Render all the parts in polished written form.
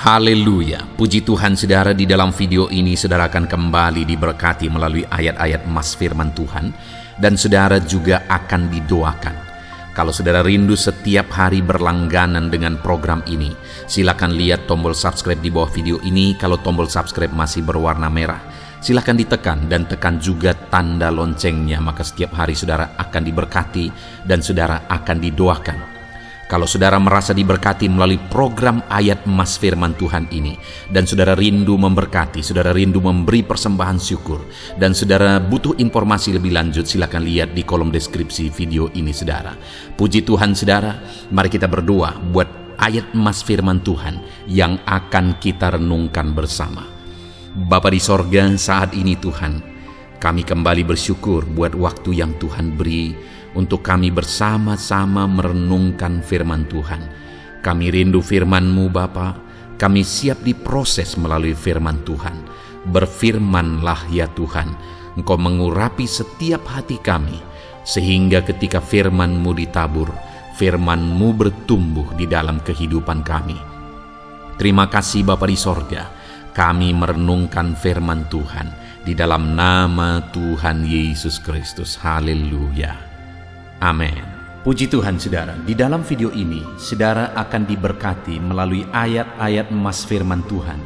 Haleluya, puji Tuhan saudara. Di dalam video ini saudara akan kembali diberkati melalui ayat-ayat emas firman Tuhan, dan saudara juga akan didoakan. Kalau saudara rindu setiap hari berlangganan dengan program ini, silakan lihat tombol subscribe di bawah video ini. Kalau tombol subscribe masih berwarna merah, silakan ditekan dan tekan juga tanda loncengnya, maka setiap hari saudara akan diberkati dan saudara akan didoakan. Kalau saudara merasa diberkati melalui program ayat emas firman Tuhan ini, dan saudara rindu memberkati, saudara rindu memberi persembahan syukur, dan saudara butuh informasi lebih lanjut, silakan lihat di kolom deskripsi video ini saudara. Puji Tuhan saudara, mari kita berdoa buat ayat emas firman Tuhan yang akan kita renungkan bersama. Bapa di sorga, saat ini Tuhan, kami kembali bersyukur buat waktu yang Tuhan beri untuk kami bersama-sama merenungkan firman Tuhan. Kami rindu firman-Mu Bapa, kami siap diproses melalui firman Tuhan. Berfirmanlah ya Tuhan, Engkau mengurapi setiap hati kami, sehingga ketika firman-Mu ditabur, firman-Mu bertumbuh di dalam kehidupan kami. Terima kasih Bapa di sorga, kami merenungkan firman Tuhan di dalam nama Tuhan Yesus Kristus. Haleluya. Amin. Puji Tuhan saudara, di dalam video ini saudara akan diberkati melalui ayat-ayat emas firman Tuhan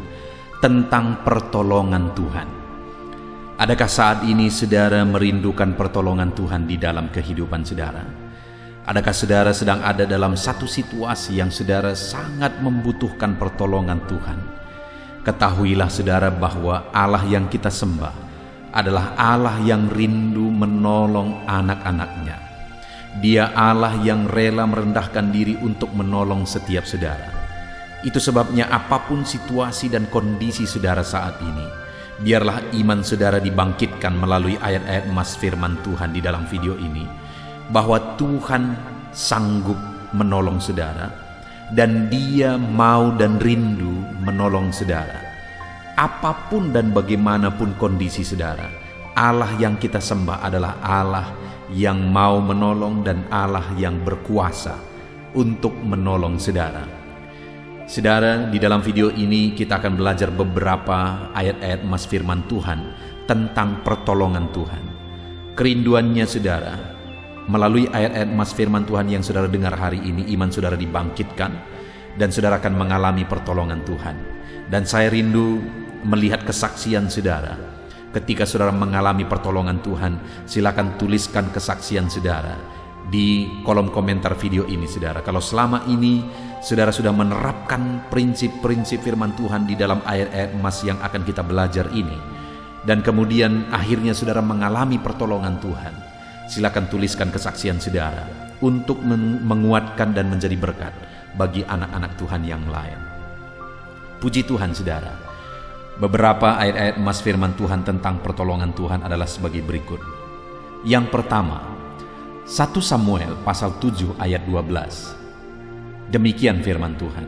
tentang pertolongan Tuhan. Adakah saat ini saudara merindukan pertolongan Tuhan di dalam kehidupan saudara? Adakah saudara sedang ada dalam satu situasi yang saudara sangat membutuhkan pertolongan Tuhan? Ketahuilah saudara bahwa Allah yang kita sembah adalah Allah yang rindu menolong anak-anaknya. Dia Allah yang rela merendahkan diri untuk menolong setiap saudara. Itu sebabnya apapun situasi dan kondisi saudara saat ini, biarlah iman saudara dibangkitkan melalui ayat-ayat emas firman Tuhan di dalam video ini, bahwa Tuhan sanggup menolong saudara, dan Dia mau dan rindu menolong saudara. Apapun dan bagaimanapun kondisi saudara, Allah yang kita sembah adalah Allah yang mau menolong dan Allah yang berkuasa untuk menolong saudara. Saudara, di dalam video ini kita akan belajar beberapa ayat-ayat emas firman Tuhan tentang pertolongan Tuhan. Kerinduannya saudara, melalui ayat-ayat emas firman Tuhan yang saudara dengar hari ini, iman saudara dibangkitkan dan saudara akan mengalami pertolongan Tuhan. Dan saya rindu melihat kesaksian saudara. Ketika saudara mengalami pertolongan Tuhan, silakan tuliskan kesaksian saudara di kolom komentar video ini saudara. Kalau selama ini saudara sudah menerapkan prinsip-prinsip firman Tuhan di dalam ayat-ayat emas yang akan kita belajar ini, dan kemudian akhirnya saudara mengalami pertolongan Tuhan, silakan tuliskan kesaksian saudara untuk menguatkan dan menjadi berkat bagi anak-anak Tuhan yang lain. Puji Tuhan saudara. Beberapa ayat-ayat emas firman Tuhan tentang pertolongan Tuhan adalah sebagai berikut. Yang pertama, 1 Samuel pasal 7 ayat 12. Demikian firman Tuhan.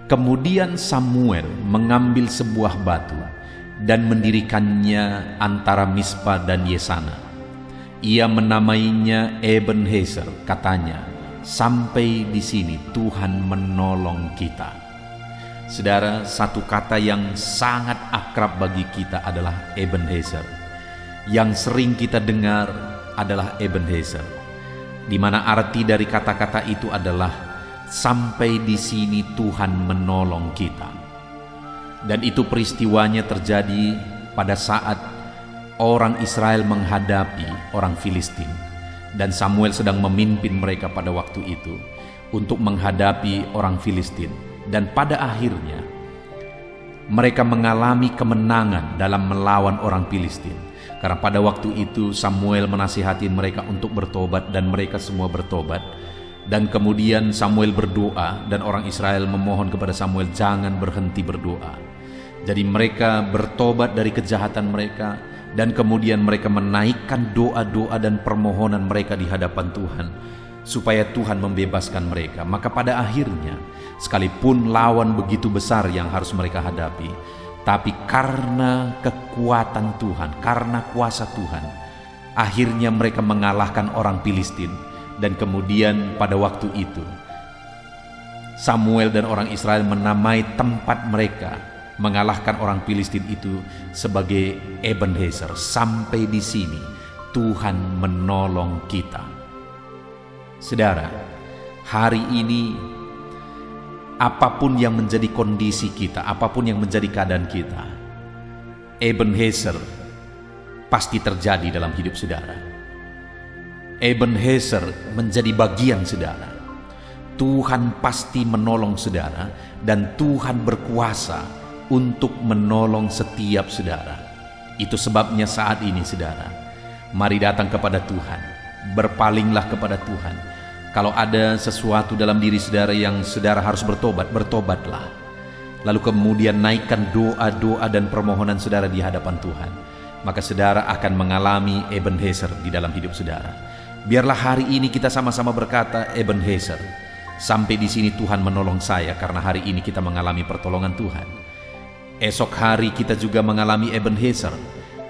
Kemudian Samuel mengambil sebuah batu dan mendirikannya antara Mispa dan Yesana. Ia menamainya Ebenezer, katanya, sampai di sini Tuhan menolong kita. Saudara, satu kata yang sangat akrab bagi kita adalah Ebenezer. Yang sering kita dengar adalah Ebenezer, di mana arti dari kata-kata itu adalah sampai di sini Tuhan menolong kita. Dan itu peristiwanya terjadi pada saat orang Israel menghadapi orang Filistin, dan Samuel sedang memimpin mereka pada waktu itu untuk menghadapi orang Filistin. Dan pada akhirnya mereka mengalami kemenangan dalam melawan orang Filistin. Karena pada waktu itu Samuel menasihati mereka untuk bertobat, dan mereka semua bertobat. Dan kemudian Samuel berdoa, dan orang Israel memohon kepada Samuel jangan berhenti berdoa. Jadi mereka bertobat dari kejahatan mereka, dan kemudian mereka menaikkan doa-doa dan permohonan mereka di hadapan Tuhan, supaya Tuhan membebaskan mereka. Maka pada akhirnya, sekalipun lawan begitu besar yang harus mereka hadapi, tapi karena kekuatan Tuhan, karena kuasa Tuhan, akhirnya mereka mengalahkan orang Filistin. Dan kemudian pada waktu itu Samuel dan orang Israel menamai tempat mereka mengalahkan orang Filistin itu sebagai Ebenezer. Sampai di sini Tuhan menolong kita. Saudara, hari ini apapun yang menjadi kondisi kita, apapun yang menjadi keadaan kita, Ebenezer pasti terjadi dalam hidup saudara. Ebenezer menjadi bagian saudara. Tuhan pasti menolong saudara, dan Tuhan berkuasa untuk menolong setiap saudara. Itu sebabnya saat ini saudara, mari datang kepada Tuhan, berpalinglah kepada Tuhan. Kalau ada sesuatu dalam diri saudara yang saudara harus bertobat, bertobatlah. Lalu kemudian naikkan doa-doa dan permohonan saudara di hadapan Tuhan. Maka saudara akan mengalami Ebenezer di dalam hidup saudara. Biarlah hari ini kita sama-sama berkata, Ebenezer, sampai di sini Tuhan menolong saya, karena hari ini kita mengalami pertolongan Tuhan. Esok hari kita juga mengalami Ebenezer,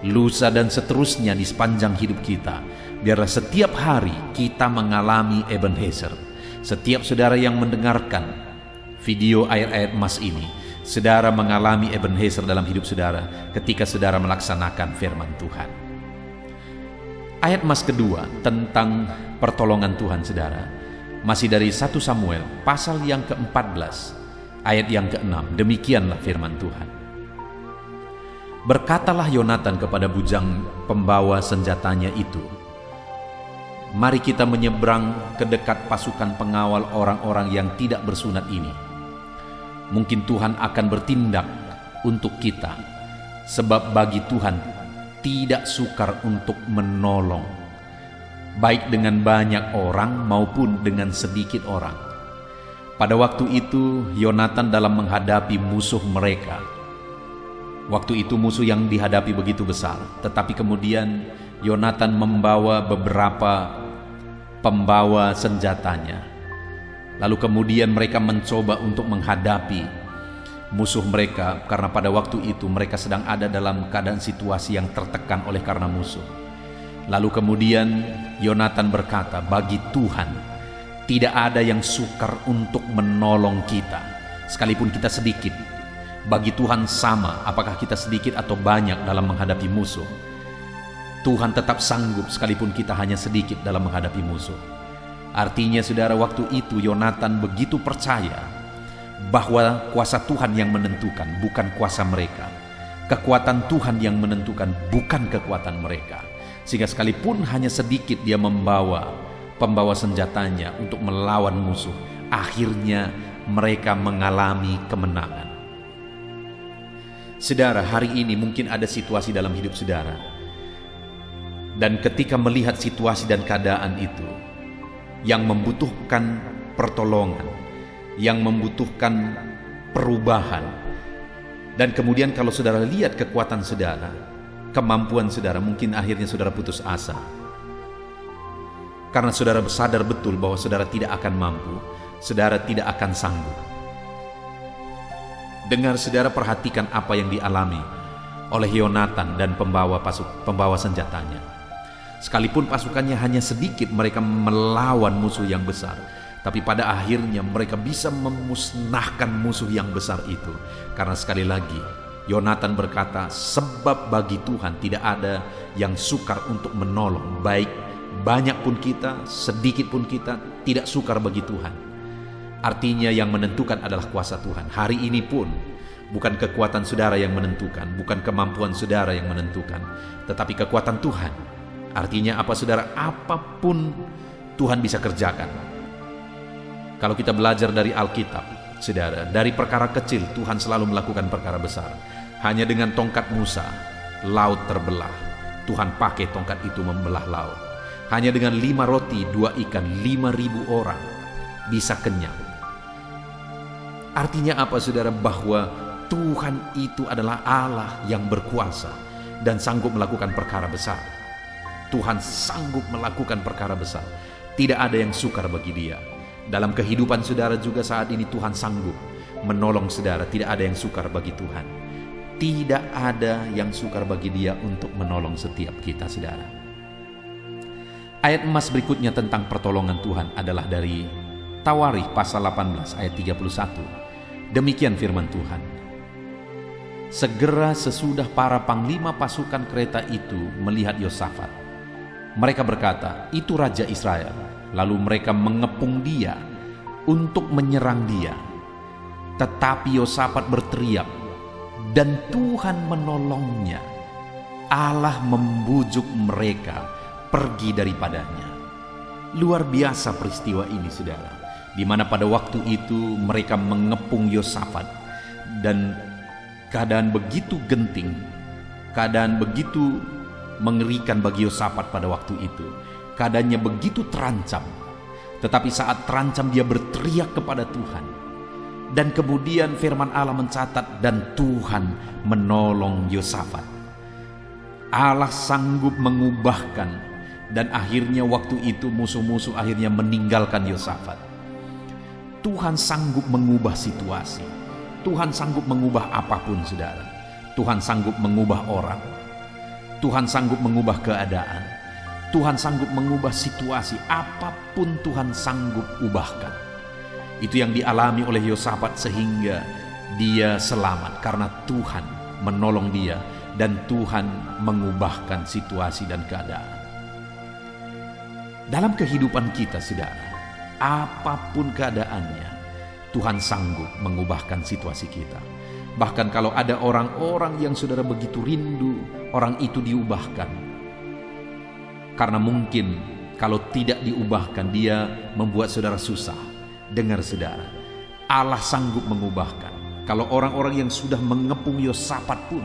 lusa dan seterusnya di sepanjang hidup kita. Biarlah setiap hari kita mengalami Ebenezer. Setiap saudara yang mendengarkan video ayat-ayat emas ini, saudara mengalami Ebenezer dalam hidup saudara ketika saudara melaksanakan firman Tuhan. Ayat emas kedua tentang pertolongan Tuhan saudara, masih dari 1 Samuel pasal yang ke-14 ayat yang ke-6. Demikianlah firman Tuhan. Berkatalah Yonatan kepada bujang pembawa senjatanya itu, mari kita menyeberang ke dekat pasukan pengawal orang-orang yang tidak bersunat ini. Mungkin Tuhan akan bertindak untuk kita, sebab bagi Tuhan tidak sukar untuk menolong, baik dengan banyak orang maupun dengan sedikit orang. Pada waktu itu Yonatan dalam menghadapi musuh mereka. Waktu itu musuh yang dihadapi begitu besar, tetapi kemudian Yonatan membawa beberapa pembawa senjatanya. Lalu kemudian mereka mencoba untuk menghadapi musuh mereka, karena pada waktu itu mereka sedang ada dalam keadaan situasi yang tertekan oleh karena musuh. Lalu kemudian Yonatan berkata, bagi Tuhan tidak ada yang sukar untuk menolong kita, sekalipun kita sedikit. Bagi Tuhan sama apakah kita sedikit atau banyak dalam menghadapi musuh. Tuhan tetap sanggup sekalipun kita hanya sedikit dalam menghadapi musuh. Artinya saudara, waktu itu Yonatan begitu percaya bahwa kuasa Tuhan yang menentukan, bukan kuasa mereka. Kekuatan Tuhan yang menentukan, bukan kekuatan mereka. Sehingga sekalipun hanya sedikit dia membawa pembawa senjatanya untuk melawan musuh, akhirnya mereka mengalami kemenangan. Saudara, hari ini mungkin ada situasi dalam hidup saudara, dan ketika melihat situasi dan keadaan itu yang membutuhkan pertolongan, yang membutuhkan perubahan, dan kemudian kalau saudara lihat kekuatan saudara, kemampuan saudara, mungkin akhirnya saudara putus asa. Karena saudara sadar betul bahwa saudara tidak akan mampu, saudara tidak akan sanggup. Dengar saudara, perhatikan apa yang dialami oleh Yonatan dan pembawa senjatanya. Sekalipun pasukannya hanya sedikit, mereka melawan musuh yang besar, tapi pada akhirnya mereka bisa memusnahkan musuh yang besar itu. Karena sekali lagi Yonatan berkata, sebab bagi Tuhan tidak ada yang sukar untuk menolong, baik banyak pun kita, sedikit pun kita, tidak sukar bagi Tuhan. Artinya yang menentukan adalah kuasa Tuhan. Hari ini pun bukan kekuatan saudara yang menentukan, bukan kemampuan saudara yang menentukan, tetapi kekuatan Tuhan. Artinya apa saudara? Apapun Tuhan bisa kerjakan. Kalau kita belajar dari Alkitab, saudara, dari perkara kecil Tuhan selalu melakukan perkara besar. Hanya dengan tongkat Musa, laut terbelah. Tuhan pakai tongkat itu membelah laut. Hanya dengan 5 roti, 2 ikan, 5.000 orang bisa kenyang. Artinya apa saudara? Bahwa Tuhan itu adalah Allah yang berkuasa dan sanggup melakukan perkara besar. Tuhan sanggup melakukan perkara besar. Tidak ada yang sukar bagi Dia. Dalam kehidupan saudara juga saat ini Tuhan sanggup menolong saudara. Tidak ada yang sukar bagi Tuhan. Tidak ada yang sukar bagi Dia untuk menolong setiap kita saudara. Ayat emas berikutnya tentang pertolongan Tuhan adalah dari Tawarikh pasal 18 ayat 31. Demikian firman Tuhan. Segera sesudah para panglima pasukan kereta itu melihat Yosafat, mereka berkata, "Itu Raja Israel." Lalu mereka mengepung dia untuk menyerang dia. Tetapi Yosafat berteriak, dan Tuhan menolongnya. Allah membujuk mereka pergi daripadanya. Luar biasa peristiwa ini, saudara, di mana pada waktu itu mereka mengepung Yosafat, dan keadaan begitu genting, keadaan begitu mengerikan bagi Yosafat pada waktu itu. Keadaannya begitu terancam. Tetapi saat terancam dia berteriak kepada Tuhan. Dan kemudian firman Allah mencatat, dan Tuhan menolong Yosafat. Allah sanggup mengubahkan, dan akhirnya waktu itu musuh-musuh akhirnya meninggalkan Yosafat. Tuhan sanggup mengubah situasi. Tuhan sanggup mengubah apapun, saudara. Tuhan sanggup mengubah orang. Tuhan sanggup mengubah keadaan. Tuhan sanggup mengubah situasi. Apapun Tuhan sanggup ubahkan. Itu yang dialami oleh Yosafat sehingga dia selamat karena Tuhan menolong dia dan Tuhan mengubahkan situasi dan keadaan. Dalam kehidupan kita, saudara, apapun keadaannya, Tuhan sanggup mengubahkan situasi kita. Bahkan kalau ada orang-orang yang saudara begitu rindu, orang itu diubahkan. Karena mungkin kalau tidak diubahkan, dia membuat saudara susah. Dengar, saudara, Allah sanggup mengubahkan. Kalau orang-orang yang sudah mengepung Yosafat pun,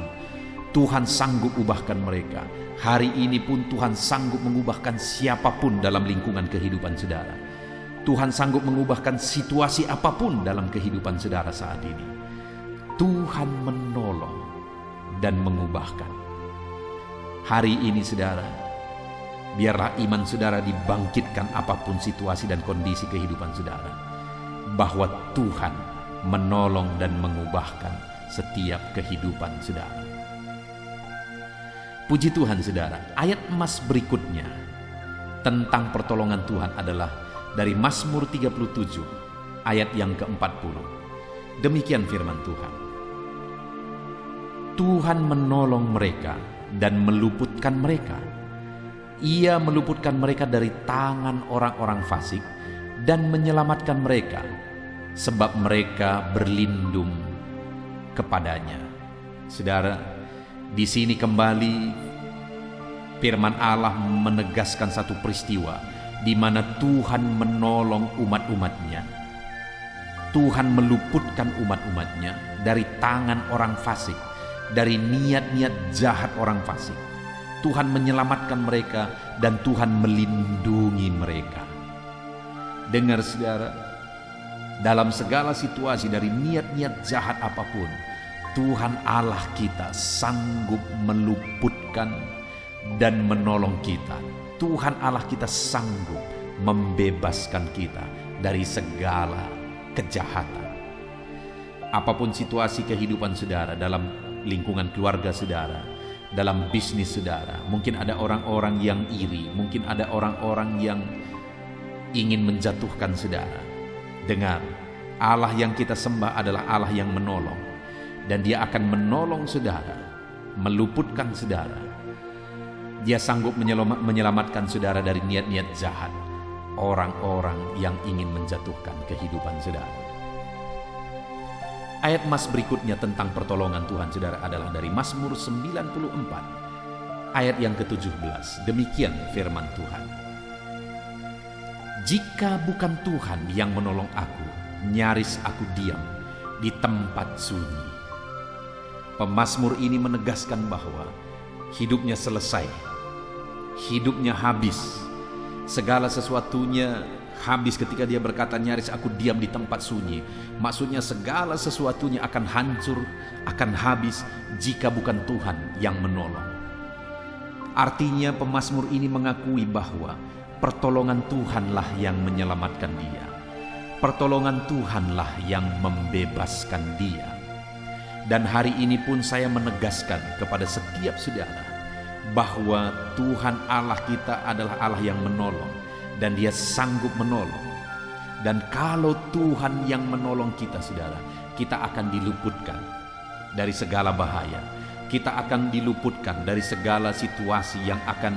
Tuhan sanggup ubahkan mereka. Hari ini pun Tuhan sanggup mengubahkan siapapun dalam lingkungan kehidupan saudara. Tuhan sanggup mengubahkan situasi apapun dalam kehidupan saudara saat ini. Tuhan menolong dan mengubahkan. Hari ini, saudara, biarlah iman saudara dibangkitkan apapun situasi dan kondisi kehidupan saudara, bahwa Tuhan menolong dan mengubahkan setiap kehidupan saudara. Puji Tuhan, saudara. Ayat emas berikutnya tentang pertolongan Tuhan adalah dari Mazmur 37 ayat yang ke-40. Demikian firman Tuhan. Tuhan menolong mereka dan meluputkan mereka. Ia meluputkan mereka dari tangan orang-orang fasik dan menyelamatkan mereka, sebab mereka berlindung kepadanya. Saudara, di sini kembali firman Allah menegaskan satu peristiwa di mana Tuhan menolong umat-umatnya. Tuhan meluputkan umat-umatnya dari tangan orang fasik, dari niat-niat jahat orang fasik. Tuhan menyelamatkan mereka dan Tuhan melindungi mereka. Dengar, saudara, dalam segala situasi dari niat-niat jahat apapun, Tuhan Allah kita sanggup meluputkan dan menolong kita. Tuhan Allah kita sanggup membebaskan kita dari segala kejahatan. Apapun situasi kehidupan saudara, dalam lingkungan keluarga saudara, dalam bisnis saudara, mungkin ada orang-orang yang iri, mungkin ada orang-orang yang ingin menjatuhkan saudara. Dengar, Allah yang kita sembah adalah Allah yang menolong, dan Dia akan menolong saudara, meluputkan saudara. Dia sanggup menyelamatkan saudara dari niat-niat jahat orang-orang yang ingin menjatuhkan kehidupan saudara. Ayat emas berikutnya tentang pertolongan Tuhan saudara adalah dari Mazmur 94 ayat yang ke-17. Demikian firman Tuhan. Jika bukan Tuhan yang menolong aku, nyaris aku diam di tempat sunyi. Pemazmur ini menegaskan bahwa hidupnya selesai, hidupnya habis, segala sesuatunya habis ketika dia berkata nyaris aku diam di tempat sunyi. Maksudnya segala sesuatunya akan hancur, akan habis jika bukan Tuhan yang menolong. Artinya pemazmur ini mengakui bahwa pertolongan Tuhanlah yang menyelamatkan dia. Pertolongan Tuhanlah yang membebaskan dia. Dan hari ini pun saya menegaskan kepada setiap saudara bahwa Tuhan Allah kita adalah Allah yang menolong, dan Dia sanggup menolong. Dan kalau Tuhan yang menolong kita, saudara, kita akan diluputkan dari segala bahaya. Kita akan diluputkan dari segala situasi yang akan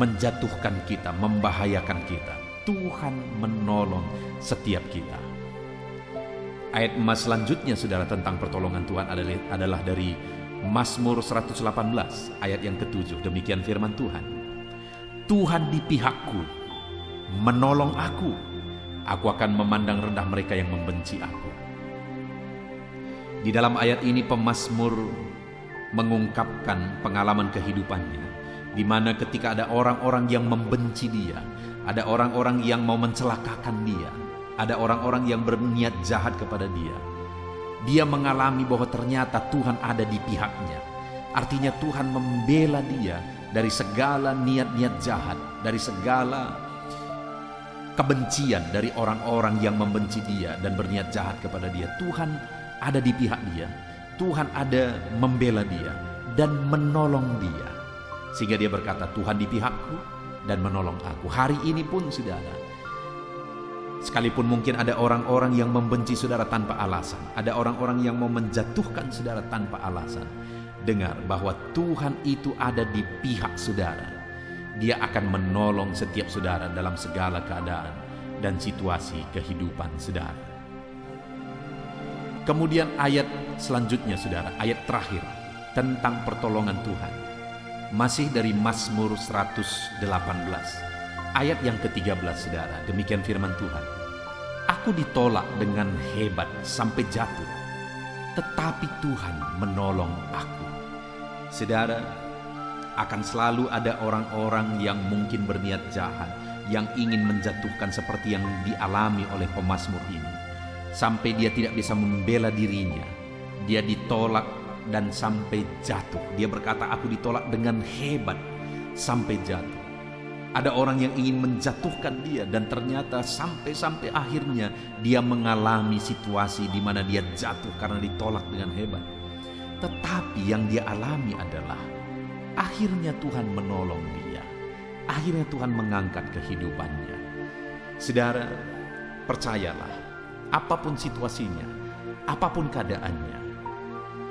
menjatuhkan kita, membahayakan kita. Tuhan menolong setiap kita. Ayat emas selanjutnya, saudara, tentang pertolongan Tuhan adalah dari Mazmur 118 ayat yang ke-7. Demikian firman Tuhan. Tuhan di pihakku, menolong aku. Aku akan memandang rendah mereka yang membenci aku. Di dalam ayat ini pemazmur mengungkapkan pengalaman kehidupannya, di mana ketika ada orang-orang yang membenci dia, ada orang-orang yang mau mencelakakan dia, ada orang-orang yang berniat jahat kepada dia, dia mengalami bahwa ternyata Tuhan ada di pihaknya. Artinya Tuhan membela dia dari segala niat-niat jahat, dari segala kebencian dari orang-orang yang membenci dia dan berniat jahat kepada dia. Tuhan ada di pihak dia. Tuhan ada membela dia dan menolong dia. Sehingga dia berkata, Tuhan di pihakku dan menolong aku. Hari ini pun, saudara, sekalipun mungkin ada orang-orang yang membenci saudara tanpa alasan, ada orang-orang yang mau menjatuhkan saudara tanpa alasan, dengar bahwa Tuhan itu ada di pihak saudara. Dia akan menolong setiap saudara dalam segala keadaan dan situasi kehidupan saudara. Kemudian ayat selanjutnya, saudara, ayat terakhir tentang pertolongan Tuhan. Masih dari Mazmur 118, ayat yang ke-13, saudara. Demikian firman Tuhan. Aku ditolak dengan hebat sampai jatuh, tetapi Tuhan menolong aku. Saudara, akan selalu ada orang-orang yang mungkin berniat jahat, yang ingin menjatuhkan seperti yang dialami oleh pemazmur ini. Sampai dia tidak bisa membela dirinya. Dia ditolak dan sampai jatuh. Dia berkata, aku ditolak dengan hebat sampai jatuh. Ada orang yang ingin menjatuhkan dia, dan ternyata sampai akhirnya dia mengalami situasi di mana dia jatuh karena ditolak dengan hebat. Tetapi yang dia alami adalah akhirnya Tuhan menolong dia. Akhirnya Tuhan mengangkat kehidupannya. Saudara, percayalah, apapun situasinya, apapun keadaannya,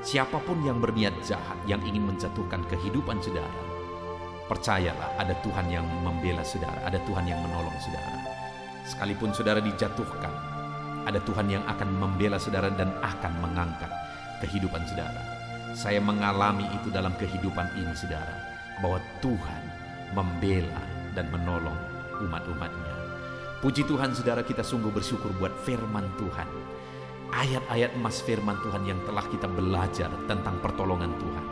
siapapun yang berniat jahat, yang ingin menjatuhkan kehidupan saudara, percayalah ada Tuhan yang membela saudara, ada Tuhan yang menolong saudara. Sekalipun saudara dijatuhkan, ada Tuhan yang akan membela saudara dan akan mengangkat kehidupan saudara. Saya mengalami itu dalam kehidupan ini, saudara, bahwa Tuhan membela dan menolong umat-umatnya. Puji Tuhan, saudara, kita sungguh bersyukur buat firman Tuhan. Ayat-ayat emas firman Tuhan yang telah kita belajar tentang pertolongan Tuhan.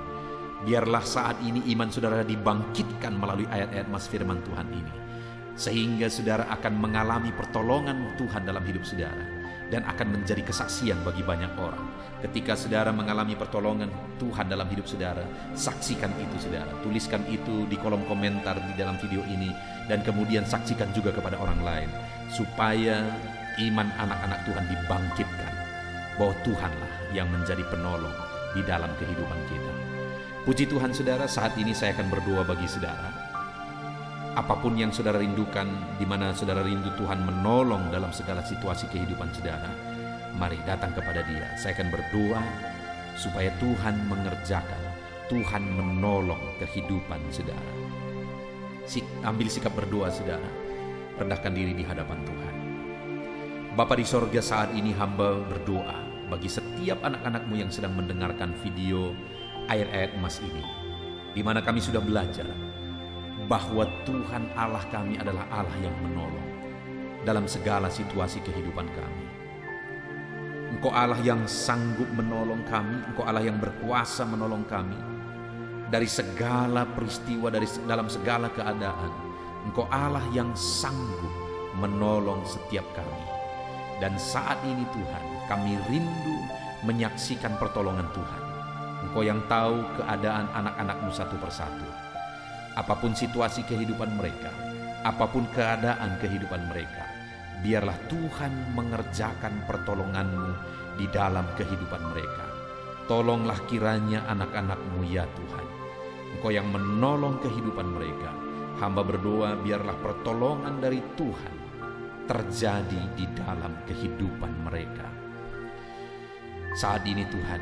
Biarlah saat ini iman saudara dibangkitkan melalui ayat-ayat emas firman Tuhan ini, sehingga saudara akan mengalami pertolongan Tuhan dalam hidup saudara, dan akan menjadi kesaksian bagi banyak orang. Ketika saudara mengalami pertolongan Tuhan dalam hidup saudara, saksikan itu saudara, tuliskan itu di kolom komentar di dalam video ini, dan kemudian saksikan juga kepada orang lain, supaya iman anak-anak Tuhan dibangkitkan, bahwa Tuhanlah yang menjadi penolong di dalam kehidupan kita. Puji Tuhan, saudara, saat ini saya akan berdoa bagi saudara. Apapun yang saudara rindukan, di mana saudara rindu Tuhan menolong dalam segala situasi kehidupan saudara, mari datang kepada Dia. Saya akan berdoa supaya Tuhan mengerjakan, Tuhan menolong kehidupan saudara. Ambil sikap berdoa, saudara. Rendahkan diri di hadapan Tuhan. Bapa di sorga, saat ini hamba berdoa bagi setiap anak-anak-Mu yang sedang mendengarkan video ayat-ayat emas ini, di mana kami sudah belajar bahwa Tuhan Allah kami adalah Allah yang menolong dalam segala situasi kehidupan kami. Engkau Allah yang sanggup menolong kami, Engkau Allah yang berkuasa menolong kami dari segala peristiwa, dalam segala keadaan. Engkau Allah yang sanggup menolong setiap kami. Dan saat ini Tuhan, kami rindu menyaksikan pertolongan Tuhan. Engkau yang tahu keadaan anak-anak-Mu satu persatu. Apapun situasi kehidupan mereka, apapun keadaan kehidupan mereka, biarlah Tuhan mengerjakan pertolongan-Mu di dalam kehidupan mereka. Tolonglah kiranya anak-anak-Mu ya Tuhan. Engkau yang menolong kehidupan mereka. Hamba berdoa biarlah pertolongan dari Tuhan terjadi di dalam kehidupan mereka. Saat ini Tuhan,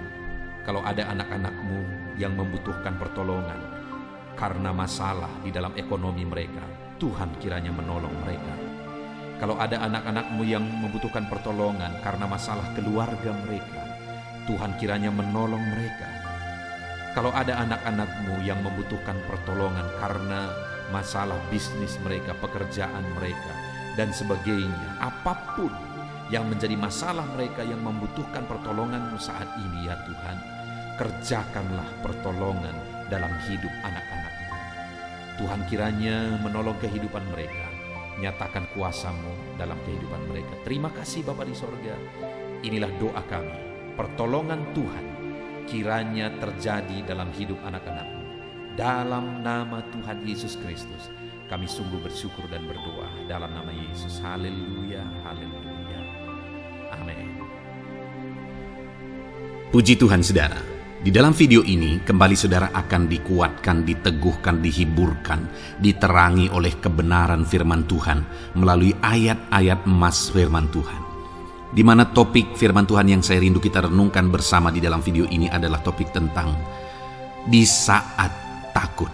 kalau ada anak-anak-Mu yang membutuhkan pertolongan karena masalah di dalam ekonomi mereka, Tuhan kiranya menolong mereka. Kalau ada anak-anak-Mu yang membutuhkan pertolongan karena masalah keluarga mereka, Tuhan kiranya menolong mereka. Kalau ada anak-anak-Mu yang membutuhkan pertolongan karena masalah bisnis mereka, pekerjaan mereka, dan sebagainya, apapun yang menjadi masalah mereka yang membutuhkan pertolongan-Mu saat ini ya Tuhan, kerjakanlah pertolongan dalam hidup anak-anak-Mu. Tuhan kiranya menolong kehidupan mereka, nyatakan kuasa-Mu dalam kehidupan mereka. Terima kasih Bapa di sorga. Inilah doa kami, pertolongan Tuhan kiranya terjadi dalam hidup anak-anak-Mu. Dalam nama Tuhan Yesus Kristus, kami sungguh bersyukur dan berdoa dalam nama Yesus. Haleluya, haleluya. Amin. Puji Tuhan saudara. Di dalam video ini kembali saudara akan dikuatkan, diteguhkan, dihiburkan, diterangi oleh kebenaran firman Tuhan melalui ayat-ayat emas firman Tuhan. Di mana topik firman Tuhan yang saya rindu kita renungkan bersama di dalam video ini adalah topik tentang di saat takut.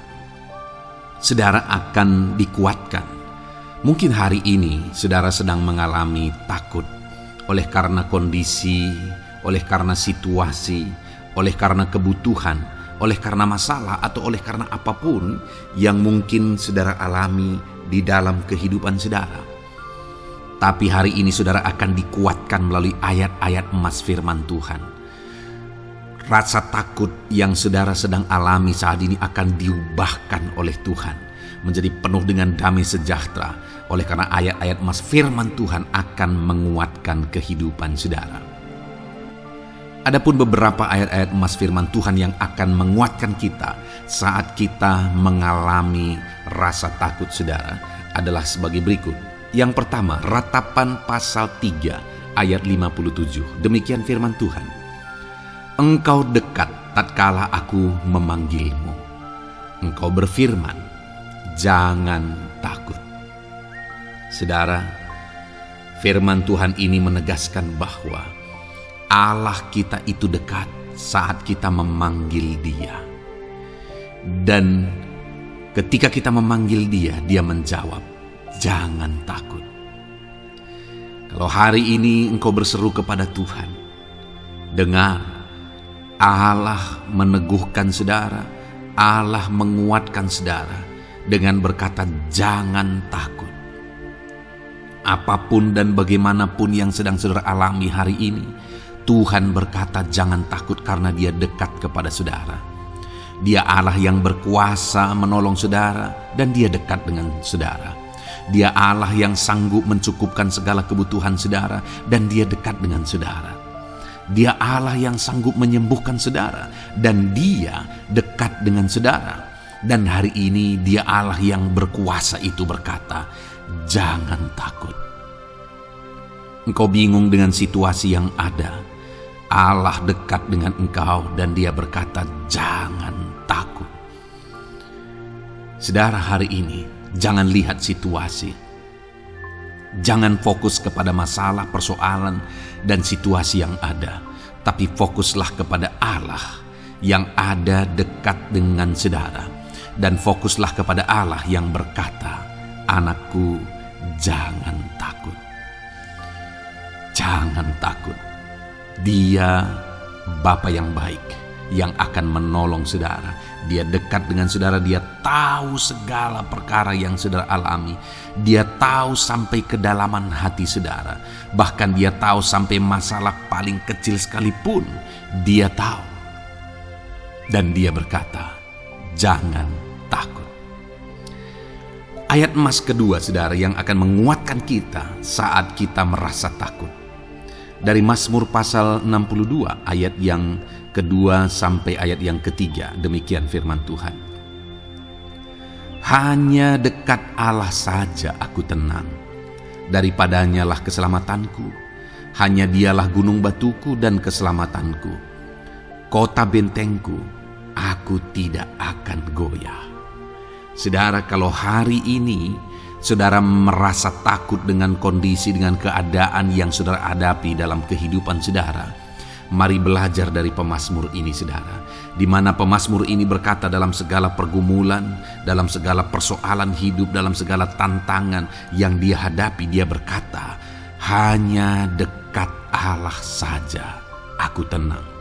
Saudara akan dikuatkan. Mungkin hari ini saudara sedang mengalami takut oleh karena kondisi, oleh karena situasi, oleh karena kebutuhan, oleh karena masalah, atau oleh karena apapun yang mungkin saudara alami di dalam kehidupan saudara. Tapi hari ini saudara akan dikuatkan melalui ayat-ayat emas firman Tuhan. Rasa takut yang saudara sedang alami saat ini akan diubahkan oleh Tuhan menjadi penuh dengan damai sejahtera, oleh karena ayat-ayat emas firman Tuhan akan menguatkan kehidupan saudara. Adapun beberapa ayat-ayat emas firman Tuhan yang akan menguatkan kita saat kita mengalami rasa takut saudara adalah sebagai berikut. Yang pertama, Ratapan pasal 3 ayat 57. Demikian firman Tuhan. Engkau dekat tatkala aku memanggilmu. Engkau berfirman, jangan takut. Saudara, firman Tuhan ini menegaskan bahwa Allah kita itu dekat saat kita memanggil Dia. Dan ketika kita memanggil Dia, Dia menjawab, jangan takut. Kalau hari ini engkau berseru kepada Tuhan, dengar, Allah meneguhkan saudara, Allah menguatkan saudara dengan berkata, jangan takut. Apapun dan bagaimanapun yang sedang saudara alami hari ini, Tuhan berkata jangan takut karena Dia dekat kepada saudara. Dia Allah yang berkuasa menolong saudara dan Dia dekat dengan saudara. Dia Allah yang sanggup mencukupkan segala kebutuhan saudara dan Dia dekat dengan saudara. Dia Allah yang sanggup menyembuhkan saudara dan Dia dekat dengan saudara. Dan hari ini Dia Allah yang berkuasa itu berkata, jangan takut. Engkau bingung dengan situasi yang ada, Allah dekat dengan engkau dan Dia berkata, jangan takut. Saudara, hari ini jangan lihat situasi. Jangan fokus kepada masalah, persoalan, dan situasi yang ada. Tapi fokuslah kepada Allah yang ada dekat dengan saudara. Dan fokuslah kepada Allah yang berkata, anakku, jangan takut. Jangan takut. Dia Bapa yang baik yang akan menolong saudara. Dia dekat dengan saudara. Dia tahu segala perkara yang saudara alami. Dia tahu sampai kedalaman hati saudara. Bahkan Dia tahu sampai masalah paling kecil sekalipun Dia tahu. Dan Dia berkata, jangan takut. Ayat emas kedua saudara yang akan menguatkan kita saat kita merasa takut. Dari Mazmur pasal 62 ayat yang kedua sampai ayat yang ketiga. Demikian firman Tuhan. Hanya dekat Allah saja aku tenang. Daripadanya lah keselamatanku. Hanya Dialah gunung batuku dan keselamatanku. Kota bentengku, aku tidak akan goyah. Saudara, kalau hari ini saudara merasa takut dengan kondisi, dengan keadaan yang saudara hadapi dalam kehidupan saudara, mari belajar dari pemazmur ini saudara, di mana pemazmur ini berkata dalam segala pergumulan, dalam segala persoalan hidup, dalam segala tantangan yang dia hadapi, dia berkata, hanya dekat Allah saja aku tenang.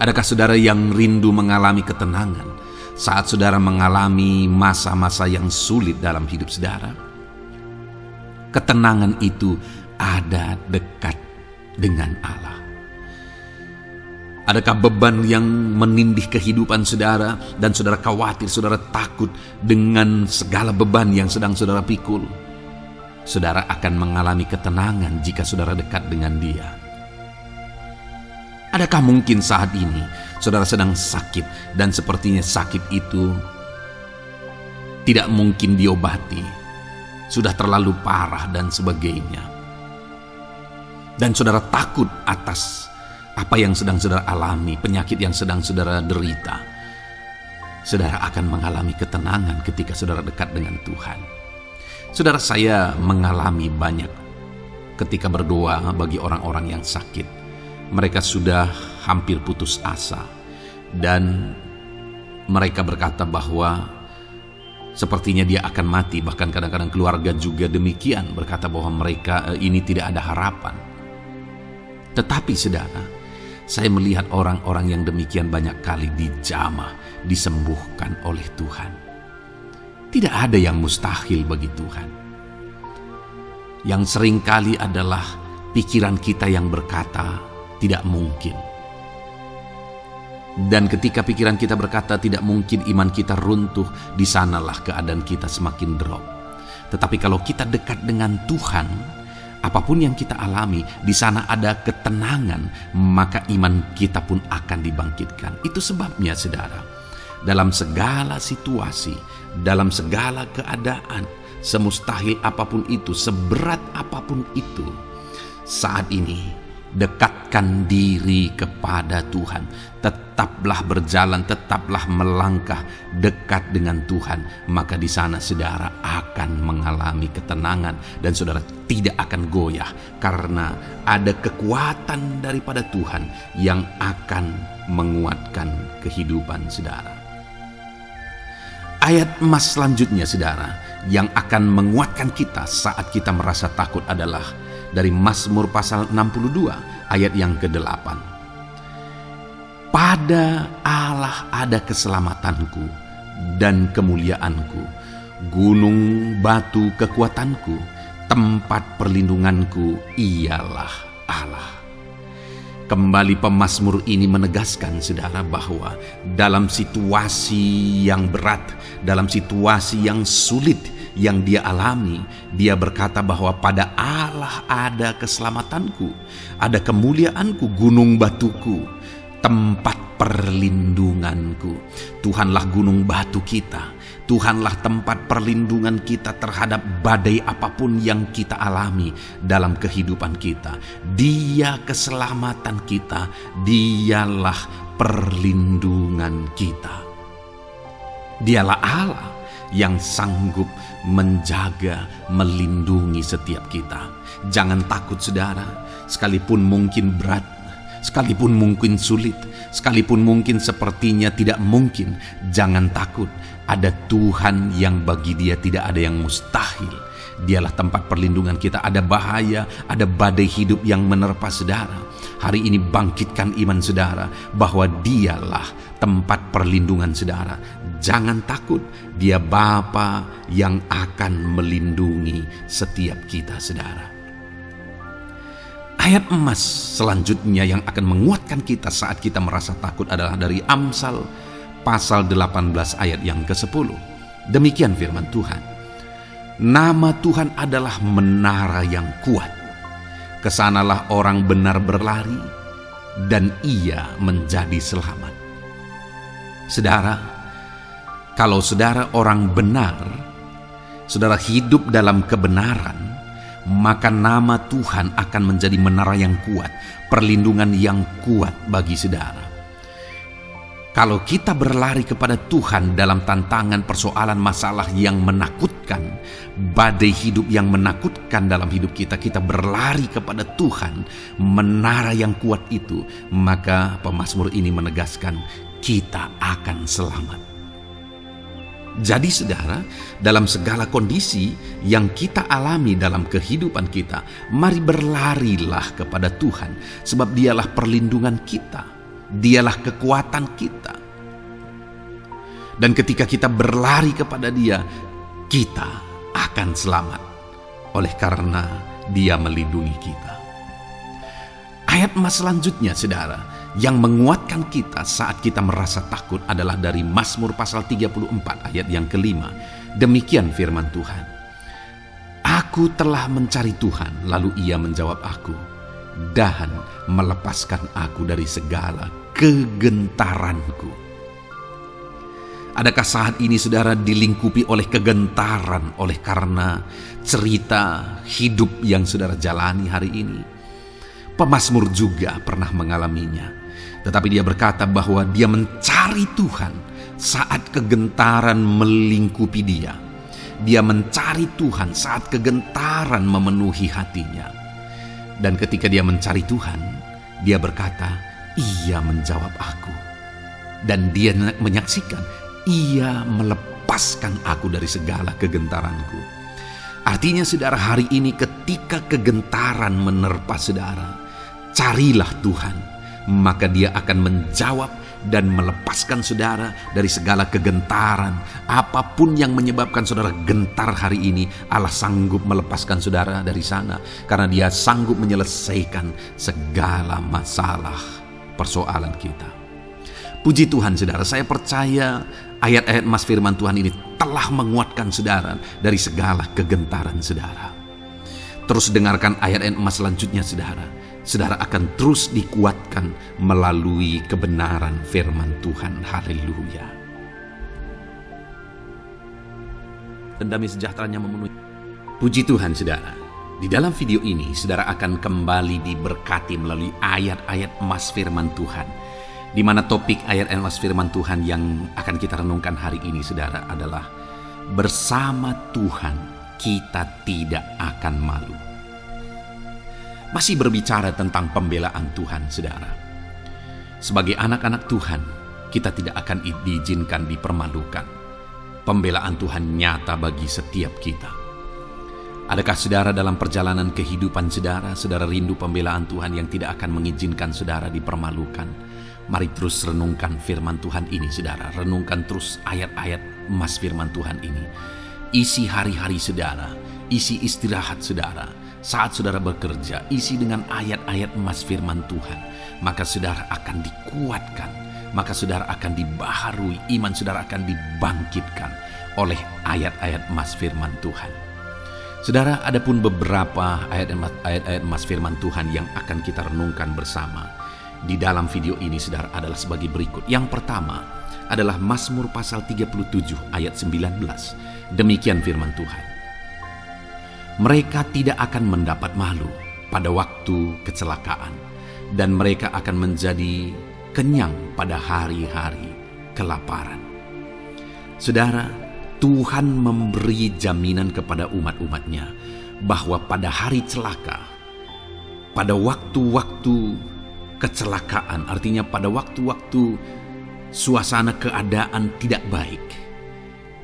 Adakah saudara yang rindu mengalami ketenangan saat saudara mengalami masa-masa yang sulit dalam hidup saudara? Ketenangan itu ada dekat dengan Allah. Adakah beban yang menindih kehidupan saudara dan saudara khawatir, saudara takut dengan segala beban yang sedang saudara pikul? Saudara akan mengalami ketenangan jika saudara dekat dengan Dia. Adakah mungkin saat ini saudara sedang sakit dan sepertinya sakit itu tidak mungkin diobati, sudah terlalu parah dan sebagainya, dan saudara takut atas apa yang sedang saudara alami, penyakit yang sedang saudara derita? Saudara akan mengalami ketenangan ketika saudara dekat dengan Tuhan. Saudara, saya mengalami banyak ketika berdoa bagi orang-orang yang sakit. Mereka sudah hampir putus asa dan mereka berkata bahwa sepertinya dia akan mati. Bahkan kadang-kadang keluarga juga demikian, berkata bahwa mereka ini tidak ada harapan. Tetapi saudara, saya melihat orang-orang yang demikian banyak kali dijamah, disembuhkan oleh Tuhan. Tidak ada yang mustahil bagi Tuhan. Yang seringkali adalah pikiran kita yang berkata tidak mungkin. Dan ketika pikiran kita berkata tidak mungkin, iman kita runtuh, di sanalah keadaan kita semakin drop. Tetapi kalau kita dekat dengan Tuhan, apapun yang kita alami, di sana ada ketenangan, maka iman kita pun akan dibangkitkan. Itu sebabnya saudara, dalam segala situasi, dalam segala keadaan, semustahil apapun itu, seberat apapun itu, saat ini dekatkan diri kepada Tuhan. Tetaplah berjalan, tetaplah melangkah dekat dengan Tuhan. Maka di sana saudara akan mengalami ketenangan dan saudara tidak akan goyah, karena ada kekuatan daripada Tuhan yang akan menguatkan kehidupan saudara. Ayat emas selanjutnya saudara yang akan menguatkan kita saat kita merasa takut adalah dari Mazmur pasal 62 ayat yang ke-8. Pada Allah ada keselamatanku dan kemuliaanku, gunung batu kekuatanku, tempat perlindunganku ialah Allah. Kembali pemazmur ini menegaskan saudara bahwa dalam situasi yang berat, dalam situasi yang sulit yang dia alami, dia berkata bahwa pada Allah ada keselamatanku, ada kemuliaanku, gunung batuku, tempat perlindunganku. Tuhanlah gunung batu kita, Tuhanlah tempat perlindungan kita terhadap badai apapun yang kita alami dalam kehidupan kita. Dia keselamatan kita, dialah perlindungan kita. Dialah Allah yang sanggup menjaga, melindungi setiap kita. Jangan takut saudara, sekalipun mungkin berat, sekalipun mungkin sulit, sekalipun mungkin sepertinya tidak mungkin, jangan takut. Ada Tuhan yang bagi Dia tidak ada yang mustahil. Dialah tempat perlindungan kita. Ada bahaya, ada badai hidup yang menerpa saudara. Hari ini bangkitkan iman saudara bahwa Dialah tempat perlindungan saudara. Jangan takut, Dia Bapa yang akan melindungi setiap kita saudara. Ayat emas selanjutnya yang akan menguatkan kita saat kita merasa takut adalah dari Amsal pasal 18 ayat yang ke-10. Demikian firman Tuhan. Nama Tuhan adalah menara yang kuat. Kesanalah orang benar berlari dan ia menjadi selamat. Saudara, kalau saudara orang benar, saudara hidup dalam kebenaran, maka nama Tuhan akan menjadi menara yang kuat, perlindungan yang kuat bagi saudara. Kalau kita berlari kepada Tuhan dalam tantangan persoalan masalah yang menakutkan, badai hidup yang menakutkan dalam hidup kita, kita berlari kepada Tuhan, menara yang kuat itu, maka pemazmur ini menegaskan kita akan selamat. Jadi saudara, dalam segala kondisi yang kita alami dalam kehidupan kita, mari berlarilah kepada Tuhan, sebab Dialah perlindungan kita. Dialah kekuatan kita. Dan ketika kita berlari kepada Dia, kita akan selamat. Oleh karena Dia melindungi kita. Ayat emas selanjutnya saudara, yang menguatkan kita saat kita merasa takut adalah dari Mazmur pasal 34 ayat yang kelima. Demikian firman Tuhan. Aku telah mencari Tuhan, lalu Ia menjawab aku, dan melepaskan aku dari segala kegentaranku. Adakah saat ini saudara dilingkupi oleh kegentaran oleh karena cerita hidup yang saudara jalani hari ini? Pemazmur juga pernah mengalaminya. Tetapi dia berkata bahwa dia mencari Tuhan saat kegentaran melingkupi dia. Dia mencari Tuhan saat kegentaran memenuhi hatinya. Dan ketika dia mencari Tuhan, dia berkata, Ia menjawab aku. Dan dia menyaksikan, Ia melepaskan aku dari segala kegentaranku. Artinya saudara, hari ini ketika kegentaran menerpa saudara, carilah Tuhan, maka Dia akan menjawab dan melepaskan saudara dari segala kegentaran. Apapun yang menyebabkan saudara gentar hari ini, Allah sanggup melepaskan saudara dari sana, karena Dia sanggup menyelesaikan segala masalah persoalan kita. Puji Tuhan saudara, saya percaya ayat-ayat emas firman Tuhan ini telah menguatkan saudara dari segala kegentaran saudara. Terus dengarkan ayat-ayat emas selanjutnya saudara. Saudara akan terus dikuatkan melalui kebenaran firman Tuhan. Haleluya. Dan damai sejahteranya memenuhi. Puji Tuhan saudara. Di dalam video ini saudara akan kembali diberkati melalui ayat-ayat emas firman Tuhan. Di mana topik ayat emas firman Tuhan yang akan kita renungkan hari ini saudara adalah bersama Tuhan kita tidak akan malu. Masih berbicara tentang pembelaan Tuhan saudara. Sebagai anak-anak Tuhan, kita tidak akan diizinkan dipermalukan. Pembelaan Tuhan nyata bagi setiap kita. Adakah saudara dalam perjalanan kehidupan saudara rindu pembelaan Tuhan yang tidak akan mengizinkan saudara dipermalukan? Mari terus renungkan firman Tuhan ini saudara. Renungkan terus ayat-ayat emas firman Tuhan ini. Isi hari-hari saudara, isi istirahat saudara. Saat saudara bekerja, isi dengan ayat-ayat emas firman Tuhan. Maka saudara akan dikuatkan. Maka saudara akan dibaharui. Iman saudara akan dibangkitkan oleh ayat-ayat emas firman Tuhan. Saudara, ada pun beberapa ayat-ayat emas firman Tuhan yang akan kita renungkan bersama di dalam video ini saudara adalah sebagai berikut. Yang pertama adalah Mazmur pasal 37 ayat 19. Demikian firman Tuhan. Mereka tidak akan mendapat malu pada waktu kecelakaan, dan mereka akan menjadi kenyang pada hari-hari kelaparan. Saudara, Tuhan memberi jaminan kepada umat-umatnya bahwa pada hari celaka, pada waktu-waktu kecelakaan, artinya pada waktu-waktu suasana keadaan tidak baik,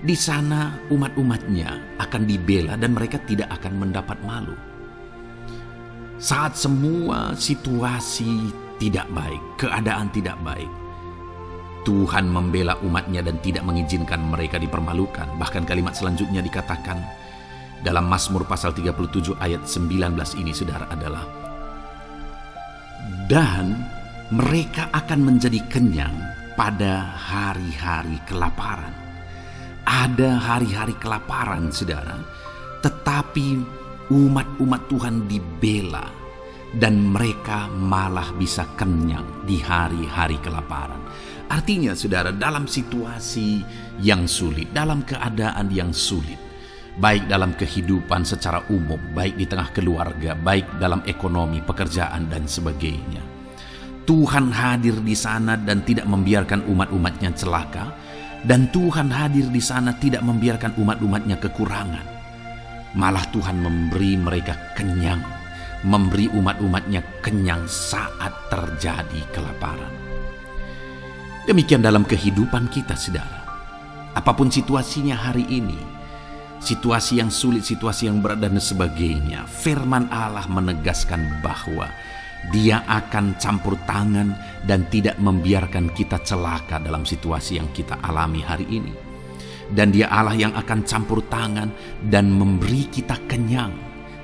di sana umat-umatnya akan dibela dan mereka tidak akan mendapat malu. Saat semua situasi tidak baik, keadaan tidak baik, Tuhan membela umatnya dan tidak mengizinkan mereka dipermalukan. Bahkan kalimat selanjutnya dikatakan dalam Mazmur pasal 37 ayat 19 ini saudara adalah, dan mereka akan menjadi kenyang pada hari-hari kelaparan. Ada hari-hari kelaparan saudara, tetapi umat-umat Tuhan dibela dan mereka malah bisa kenyang di hari-hari kelaparan. Artinya saudara, dalam situasi yang sulit, dalam keadaan yang sulit, baik dalam kehidupan secara umum, baik di tengah keluarga, baik dalam ekonomi, pekerjaan dan sebagainya, Tuhan hadir di sana dan tidak membiarkan umat-umatnya celaka. Dan Tuhan hadir di sana tidak membiarkan umat-umatnya kekurangan. Malah Tuhan memberi mereka kenyang, memberi umat-umatnya kenyang saat terjadi kelaparan. Demikian dalam kehidupan kita, saudara. Apapun situasinya hari ini, situasi yang sulit, situasi yang berat dan sebagainya, firman Allah menegaskan bahwa Dia akan campur tangan dan tidak membiarkan kita celaka dalam situasi yang kita alami hari ini. Dan Dia Allah yang akan campur tangan dan memberi kita kenyang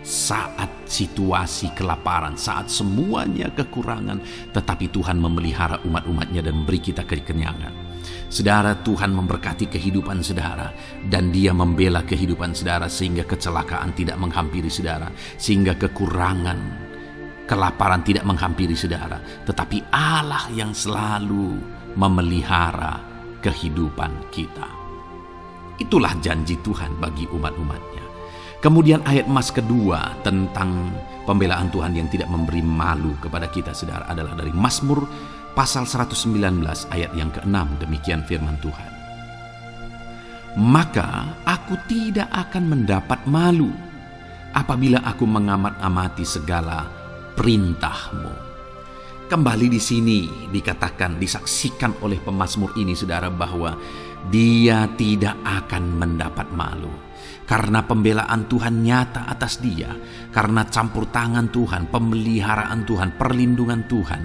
saat situasi kelaparan, saat semuanya kekurangan, tetapi Tuhan memelihara umat-umatnya dan beri kita kekenyangan. Saudara, Tuhan memberkati kehidupan saudara, dan Dia membela kehidupan saudara sehingga kecelakaan tidak menghampiri saudara, sehingga kekurangan, kelaparan tidak menghampiri saudara, tetapi Allah yang selalu memelihara kehidupan kita. Itulah janji Tuhan bagi umat-umatnya. Kemudian ayat emas kedua tentang pembelaan Tuhan yang tidak memberi malu kepada kita, saudara, adalah dari Mazmur pasal 119 ayat yang ke-6. Demikian firman Tuhan. Maka aku tidak akan mendapat malu apabila aku mengamat-amati segala perintah-Mu. Kembali di sini dikatakan, disaksikan oleh pemazmur ini, saudara, bahwa dia tidak akan mendapat malu. Karena pembelaan Tuhan nyata atas dia, karena campur tangan Tuhan, pemeliharaan Tuhan, perlindungan Tuhan,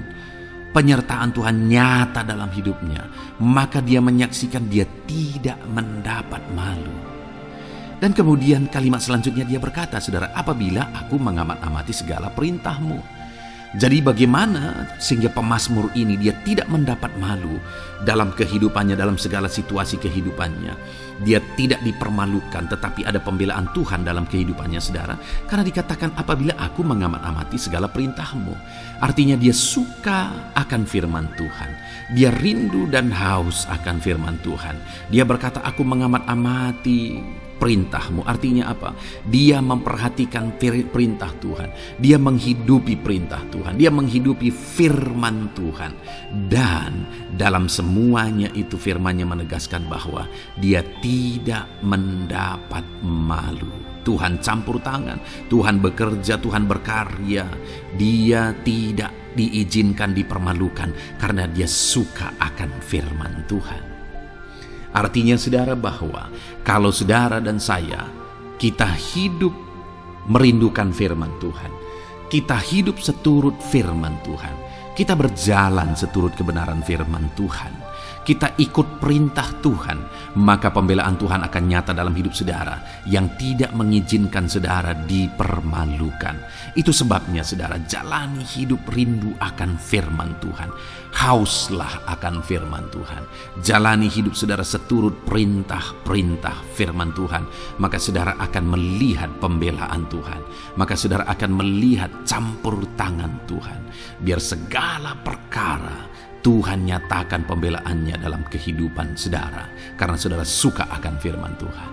penyertaan Tuhan nyata dalam hidupnya, maka dia menyaksikan dia tidak mendapat malu. Dan kemudian kalimat selanjutnya dia berkata, saudara, apabila aku mengamat-amati segala perintah-Mu. Jadi bagaimana sehingga pemazmur ini dia tidak mendapat malu dalam kehidupannya, dalam segala situasi kehidupannya. Dia tidak dipermalukan, tetapi ada pembelaan Tuhan dalam kehidupannya, saudara. Karena dikatakan apabila aku mengamat-amati segala perintah-Mu. Artinya dia suka akan firman Tuhan. Dia rindu dan haus akan firman Tuhan. Dia berkata, aku mengamat-amati perintah-Mu. Artinya apa? Dia memperhatikan perintah Tuhan. Dia menghidupi perintah Tuhan. Dia menghidupi firman Tuhan. Dan dalam semuanya itu firman-Nya menegaskan bahwa dia tidak mendapat malu. Tuhan campur tangan, Tuhan bekerja, Tuhan berkarya. Dia tidak diizinkan dipermalukan karena dia suka akan firman Tuhan. Artinya, saudara, bahwa kalau saudara dan saya, kita hidup merindukan firman Tuhan, kita hidup seturut firman Tuhan, kita berjalan seturut kebenaran firman Tuhan, kita ikut perintah Tuhan, maka pembelaan Tuhan akan nyata dalam hidup saudara yang tidak mengizinkan saudara dipermalukan. Itu sebabnya, saudara, jalani hidup rindu akan firman Tuhan. Hauslah akan firman Tuhan. Jalani hidup saudara seturut perintah-perintah firman Tuhan. Maka saudara akan melihat pembelaan Tuhan. Maka saudara akan melihat campur tangan Tuhan. Biar segala perkara Tuhan nyatakan pembelaannya dalam kehidupan saudara. Karena saudara suka akan firman Tuhan.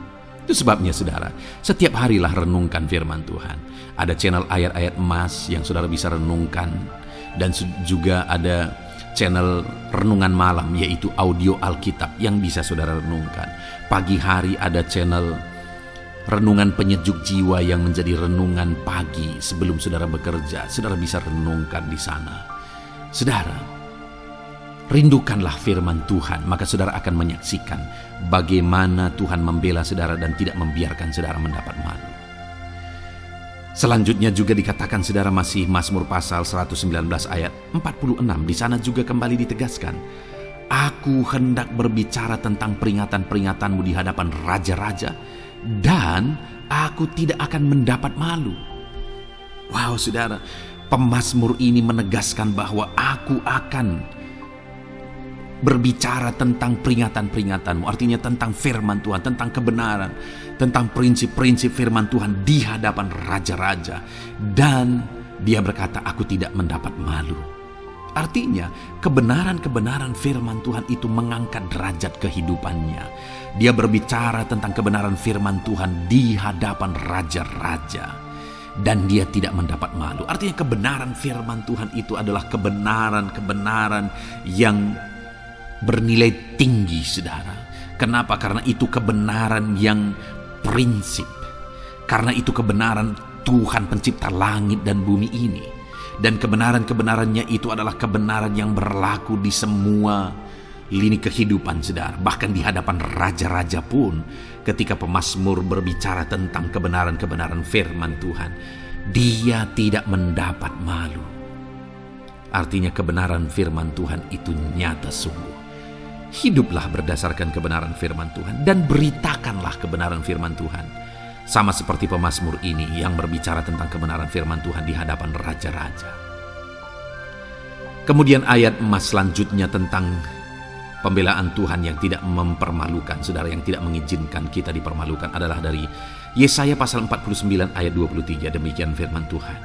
Itu sebabnya, saudara, setiap harilah renungkan firman Tuhan. Ada channel ayat-ayat emas yang saudara bisa renungkan. Dan juga ada channel renungan malam, yaitu audio Alkitab yang bisa saudara renungkan. Pagi hari ada channel renungan penyejuk jiwa yang menjadi renungan pagi sebelum saudara bekerja. Saudara bisa renungkan di sana. Saudara, rindukanlah firman Tuhan, maka saudara akan menyaksikan bagaimana Tuhan membela saudara dan tidak membiarkan saudara mendapat malu. Selanjutnya juga dikatakan, saudara, masih Mazmur pasal 119 ayat 46. Di sana juga kembali ditegaskan, aku hendak berbicara tentang peringatan-peringatanmu di hadapan raja-raja, dan aku tidak akan mendapat malu. Wow, saudara, pemazmur ini menegaskan bahwa aku akan berbicara tentang peringatan-peringatanmu, artinya tentang firman Tuhan, tentang kebenaran, tentang prinsip-prinsip firman Tuhan di hadapan raja-raja. Dan dia berkata, aku tidak mendapat malu. Artinya, kebenaran-kebenaran firman Tuhan itu mengangkat derajat kehidupannya. Dia berbicara tentang kebenaran firman Tuhan di hadapan raja-raja. dan dia tidak mendapat malu. Artinya kebenaran firman Tuhan itu adalah kebenaran yang bernilai tinggi, saudara. Kenapa? Karena itu kebenaran yang prinsip. Karena itu kebenaran Tuhan pencipta langit dan bumi ini. Dan kebenaran-kebenarannya itu adalah kebenaran yang berlaku di semua lini kehidupan, saudara. Bahkan di hadapan raja-raja pun, ketika pemazmur berbicara tentang kebenaran-kebenaran firman Tuhan, dia tidak mendapat malu. Artinya kebenaran firman Tuhan itu nyata sungguh. Hiduplah berdasarkan kebenaran firman Tuhan dan beritakanlah kebenaran firman Tuhan. Sama seperti pemazmur ini yang berbicara tentang kebenaran firman Tuhan di hadapan raja-raja. Kemudian ayat emas selanjutnya tentang pembelaan Tuhan yang tidak mempermalukan, saudara, yang tidak mengizinkan kita dipermalukan adalah dari Yesaya pasal 49 ayat 23. Demikian firman Tuhan.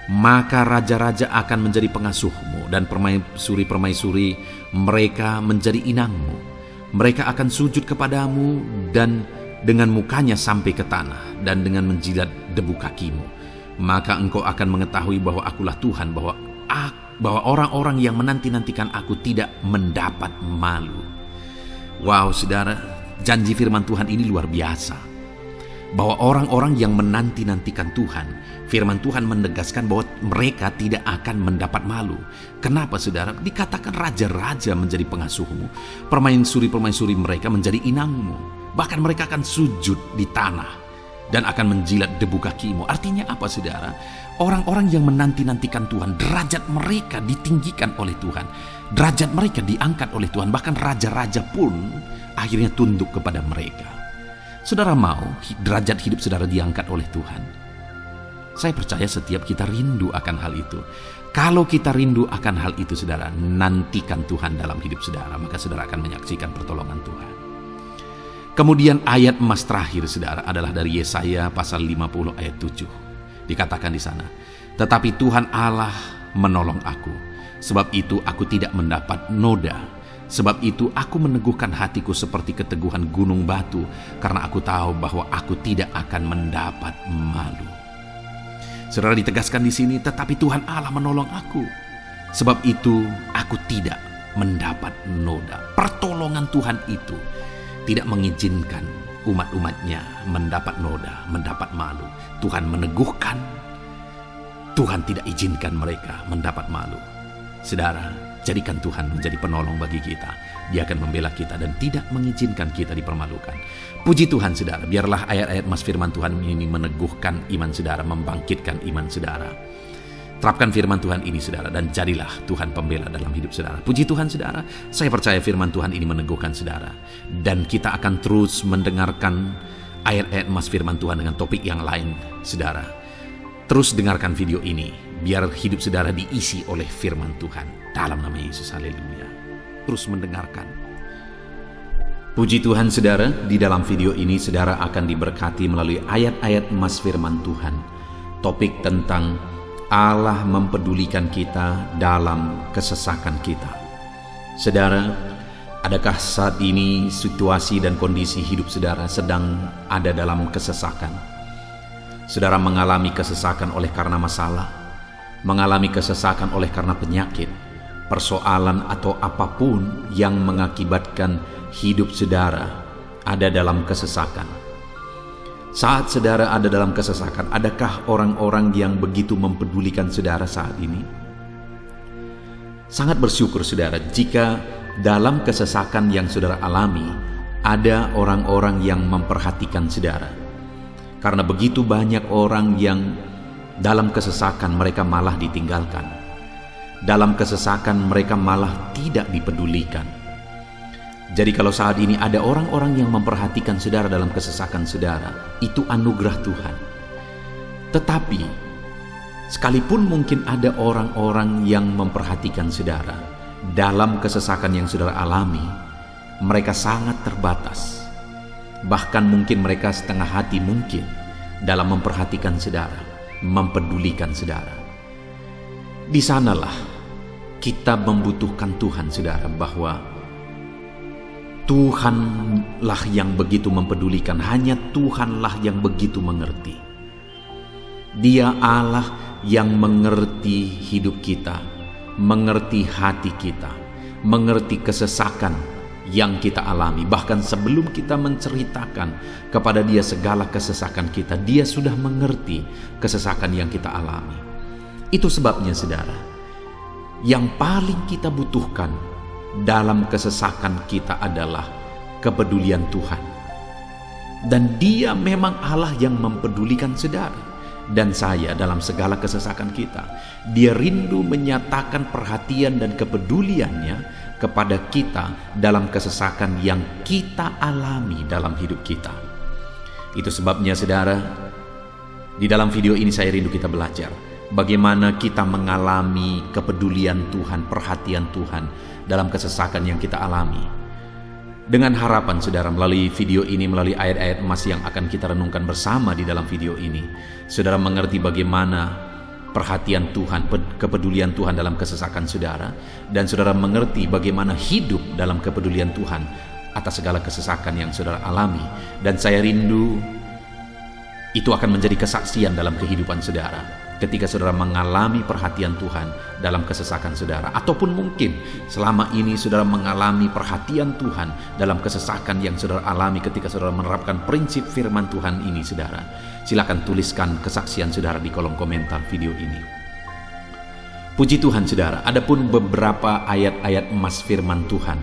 Maka raja-raja akan menjadi pengasuhmu dan permaisuri-permaisuri mereka menjadi inangmu. Mereka akan sujud kepadamu dan dengan mukanya sampai ke tanah dan dengan menjilat debu kakimu. Maka engkau akan mengetahui bahwa akulah Tuhan, bahwa orang-orang yang menanti-nantikan aku tidak mendapat malu. Wow, saudara, janji firman Tuhan ini luar biasa. Bahwa orang-orang yang menanti-nantikan Tuhan, firman Tuhan menegaskan bahwa mereka tidak akan mendapat malu. Kenapa, saudara? Dikatakan raja-raja menjadi pengasuhmu, permaisuri-permaisuri mereka menjadi inangmu. Bahkan mereka akan sujud di tanah dan akan menjilat debu kakimu. Artinya apa, saudara? Orang-orang yang menanti-nantikan Tuhan, derajat mereka ditinggikan oleh Tuhan. Derajat mereka diangkat oleh Tuhan. Bahkan raja-raja pun akhirnya tunduk kepada mereka. Saudara mau derajat hidup saudara diangkat oleh Tuhan? Saya percaya setiap kita rindu akan hal itu. Kalau kita rindu akan hal itu, saudara, nantikan Tuhan dalam hidup saudara, maka saudara akan menyaksikan pertolongan Tuhan. Kemudian ayat emas terakhir, saudara, adalah dari Yesaya pasal 50 ayat 7. Dikatakan di sana, tetapi Tuhan Allah menolong aku, sebab itu aku tidak mendapat noda. Sebab itu aku meneguhkan hatiku seperti keteguhan gunung batu, karena aku tahu bahwa aku tidak akan mendapat malu. Saudara, ditegaskan di sini, tetapi Tuhan Allah menolong aku. Sebab itu aku tidak mendapat noda. Pertolongan Tuhan itu tidak mengizinkan umat-umatnya mendapat noda, mendapat malu. Tuhan meneguhkan, Tuhan tidak izinkan mereka mendapat malu. Saudara, jadikan Tuhan menjadi penolong bagi kita. Dia akan membela kita dan tidak mengizinkan kita dipermalukan. Puji Tuhan, saudara, biarlah ayat-ayat emas firman Tuhan ini meneguhkan iman saudara, membangkitkan iman saudara. Terapkan firman Tuhan ini, saudara, dan jadilah Tuhan pembela dalam hidup saudara. Puji Tuhan, saudara, saya percaya firman Tuhan ini meneguhkan saudara. Dan kita akan terus mendengarkan ayat-ayat emas firman Tuhan dengan topik yang lain, saudara. Terus dengarkan video ini, biar hidup saudara diisi oleh firman Tuhan. Dalam nama Yesus, haleluya. Terus mendengarkan. Puji Tuhan, saudara, di dalam video ini saudara akan diberkati melalui ayat-ayat emas firman Tuhan. Topik tentang Allah mempedulikan kita dalam kesesakan kita. Saudara, adakah saat ini situasi dan kondisi hidup saudara sedang ada dalam kesesakan? Saudara mengalami kesesakan oleh karena masalah, mengalami kesesakan oleh karena penyakit, persoalan atau apapun yang mengakibatkan hidup saudara ada dalam kesesakan. Saat saudara ada dalam kesesakan, adakah orang-orang yang begitu mempedulikan saudara saat ini? Sangat bersyukur, saudara, jika dalam kesesakan yang saudara alami ada orang-orang yang memperhatikan saudara. Karena begitu banyak orang yang dalam kesesakan mereka malah ditinggalkan. Dalam kesesakan mereka malah tidak dipedulikan. Jadi kalau saat ini ada orang-orang yang memperhatikan saudara dalam kesesakan saudara, itu anugerah Tuhan. Tetapi sekalipun mungkin ada orang-orang yang memperhatikan saudara dalam kesesakan yang saudara alami, mereka sangat terbatas. Bahkan mungkin mereka setengah hati mungkin dalam memperhatikan saudara, mempedulikan saudara. Di sanalah kita membutuhkan Tuhan, saudara, bahwa Tuhanlah yang begitu mempedulikan, hanya Tuhanlah yang begitu mengerti. Dia Allah yang mengerti hidup kita, mengerti hati kita, mengerti kesesakan yang kita alami. Bahkan sebelum kita menceritakan kepada Dia segala kesesakan kita, Dia sudah mengerti kesesakan yang kita alami. Itu sebabnya saudara, yang paling kita butuhkan dalam kesesakan kita adalah kepedulian Tuhan. Dan Dia memang Allah yang mempedulikan saudara dan saya dalam segala kesesakan kita. Dia rindu menyatakan perhatian dan kepeduliannya kepada kita dalam kesesakan yang kita alami dalam hidup kita. Itu sebabnya saudara, di dalam video ini saya rindu kita belajar bagaimana kita mengalami kepedulian Tuhan, perhatian Tuhan dalam kesesakan yang kita alami. Dengan harapan saudara, melalui video ini, melalui ayat-ayat emas yang akan kita renungkan bersama di dalam video ini, saudara mengerti bagaimana perhatian Tuhan, kepedulian Tuhan dalam kesesakan saudara, dan saudara mengerti bagaimana hidup dalam kepedulian Tuhan atas segala kesesakan yang saudara alami. Dan saya rindu itu akan menjadi kesaksian dalam kehidupan saudara ketika saudara mengalami perhatian Tuhan dalam kesesakan saudara, ataupun mungkin selama ini saudara mengalami perhatian Tuhan dalam kesesakan yang saudara alami ketika saudara menerapkan prinsip firman Tuhan ini. Saudara, silakan tuliskan kesaksian saudara di kolom komentar video ini. Puji Tuhan saudara, adapun beberapa ayat-ayat emas firman Tuhan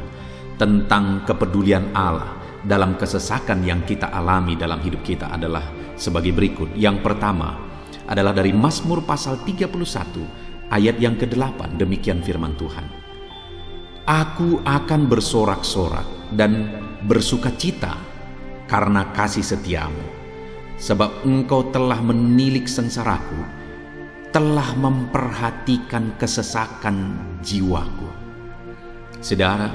tentang kepedulian Allah dalam kesesakan yang kita alami dalam hidup kita adalah sebagai berikut. Yang pertama adalah dari Mazmur pasal 31 ayat yang ke-8. Demikian firman Tuhan. Aku akan bersorak-sorak dan bersukacita karena kasih setiamu, sebab engkau telah menilik sengsaraku, telah memperhatikan kesesakan jiwaku. Saudara,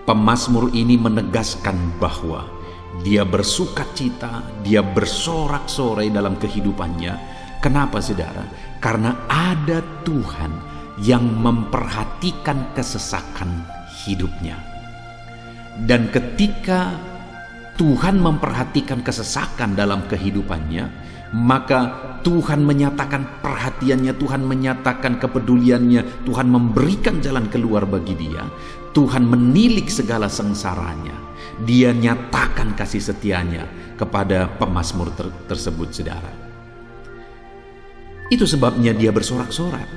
pemazmur ini menegaskan bahwa dia bersukacita, dia bersorak-sorai dalam kehidupannya. Kenapa saudara? Karena ada Tuhan yang memperhatikan kesesakan hidupnya. Dan ketika Tuhan memperhatikan kesesakan dalam kehidupannya, maka Tuhan menyatakan perhatiannya, Tuhan menyatakan kepeduliannya, Tuhan memberikan jalan keluar bagi dia, Tuhan menilik segala sengsaranya. Dia nyatakan kasih setianya kepada pemazmur tersebut saudara. Itu sebabnya dia bersorak-sorak,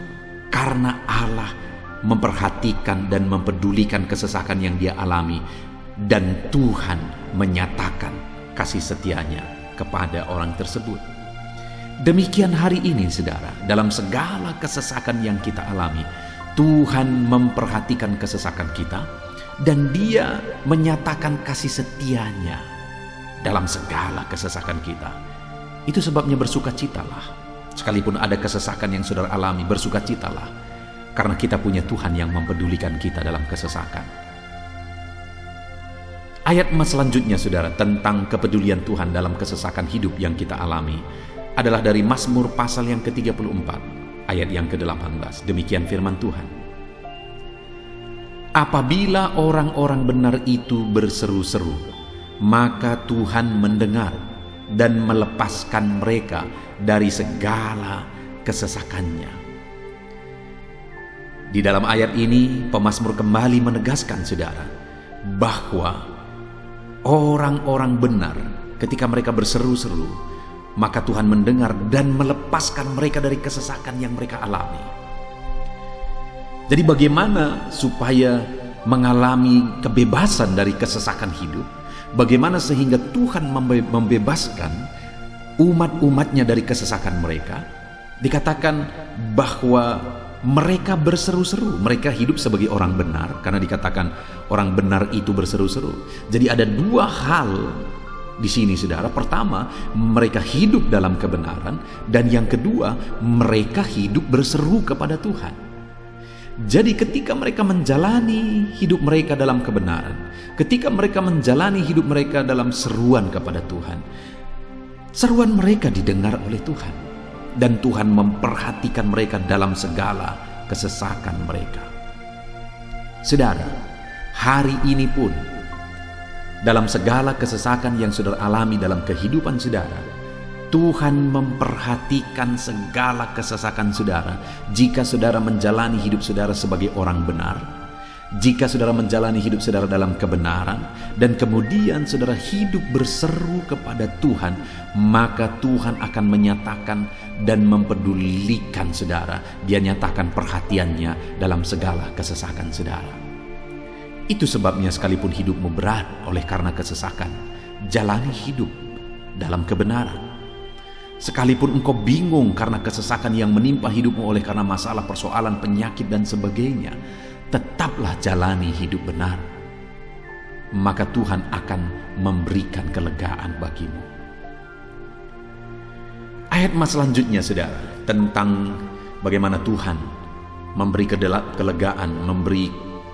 karena Allah memperhatikan dan mempedulikan kesesakan yang dia alami, dan Tuhan menyatakan kasih setianya kepada orang tersebut. Demikian hari ini saudara, dalam segala kesesakan yang kita alami, Tuhan memperhatikan kesesakan kita dan Dia menyatakan kasih setianya dalam segala kesesakan kita. Itu sebabnya bersukacitalah. Sekalipun ada kesesakan yang saudara alami, bersukacitalah, karena kita punya Tuhan yang mempedulikan kita dalam kesesakan. Ayat emas selanjutnya saudara tentang kepedulian Tuhan dalam kesesakan hidup yang kita alami adalah dari Mazmur pasal yang ke-34 ayat yang ke-18. Demikian firman Tuhan. Apabila orang-orang benar itu berseru-seru, maka Tuhan mendengar dan melepaskan mereka dari segala kesesakannya. Di dalam ayat ini pemazmur kembali menegaskan saudara bahwa orang-orang benar ketika mereka berseru-seru, maka Tuhan mendengar dan melepaskan mereka dari kesesakan yang mereka alami. Jadi bagaimana supaya mengalami kebebasan dari kesesakan hidup? Bagaimana sehingga Tuhan membebaskan umat-umatnya dari kesesakan mereka? Dikatakan bahwa mereka berseru-seru, mereka hidup sebagai orang benar, karena dikatakan orang benar itu berseru-seru. Jadi ada dua hal di sini saudara. Pertama, mereka hidup dalam kebenaran, dan yang kedua, mereka hidup berseru kepada Tuhan. Jadi ketika mereka menjalani hidup mereka dalam kebenaran, ketika mereka menjalani hidup mereka dalam seruan kepada Tuhan, seruan mereka didengar oleh Tuhan, dan Tuhan memperhatikan mereka dalam segala kesesakan mereka. Saudara, hari ini pun dalam segala kesesakan yang saudara alami dalam kehidupan saudara, Tuhan memperhatikan segala kesesakan saudara jika saudara menjalani hidup saudara sebagai orang benar, jika saudara menjalani hidup saudara dalam kebenaran, dan kemudian saudara hidup berseru kepada Tuhan, maka Tuhan akan menyatakan dan mempedulikan saudara. Dia nyatakan perhatiannya dalam segala kesesakan saudara. Itu sebabnya sekalipun hidupmu berat oleh karena kesesakan, jalani hidup dalam kebenaran. Sekalipun engkau bingung karena kesesakan yang menimpa hidupmu oleh karena masalah, persoalan, penyakit dan sebagainya, tetaplah jalani hidup benar. Maka Tuhan akan memberikan kelegaan bagimu. Ayat mas selanjutnya saudara, tentang bagaimana Tuhan memberi kelegaan, memberi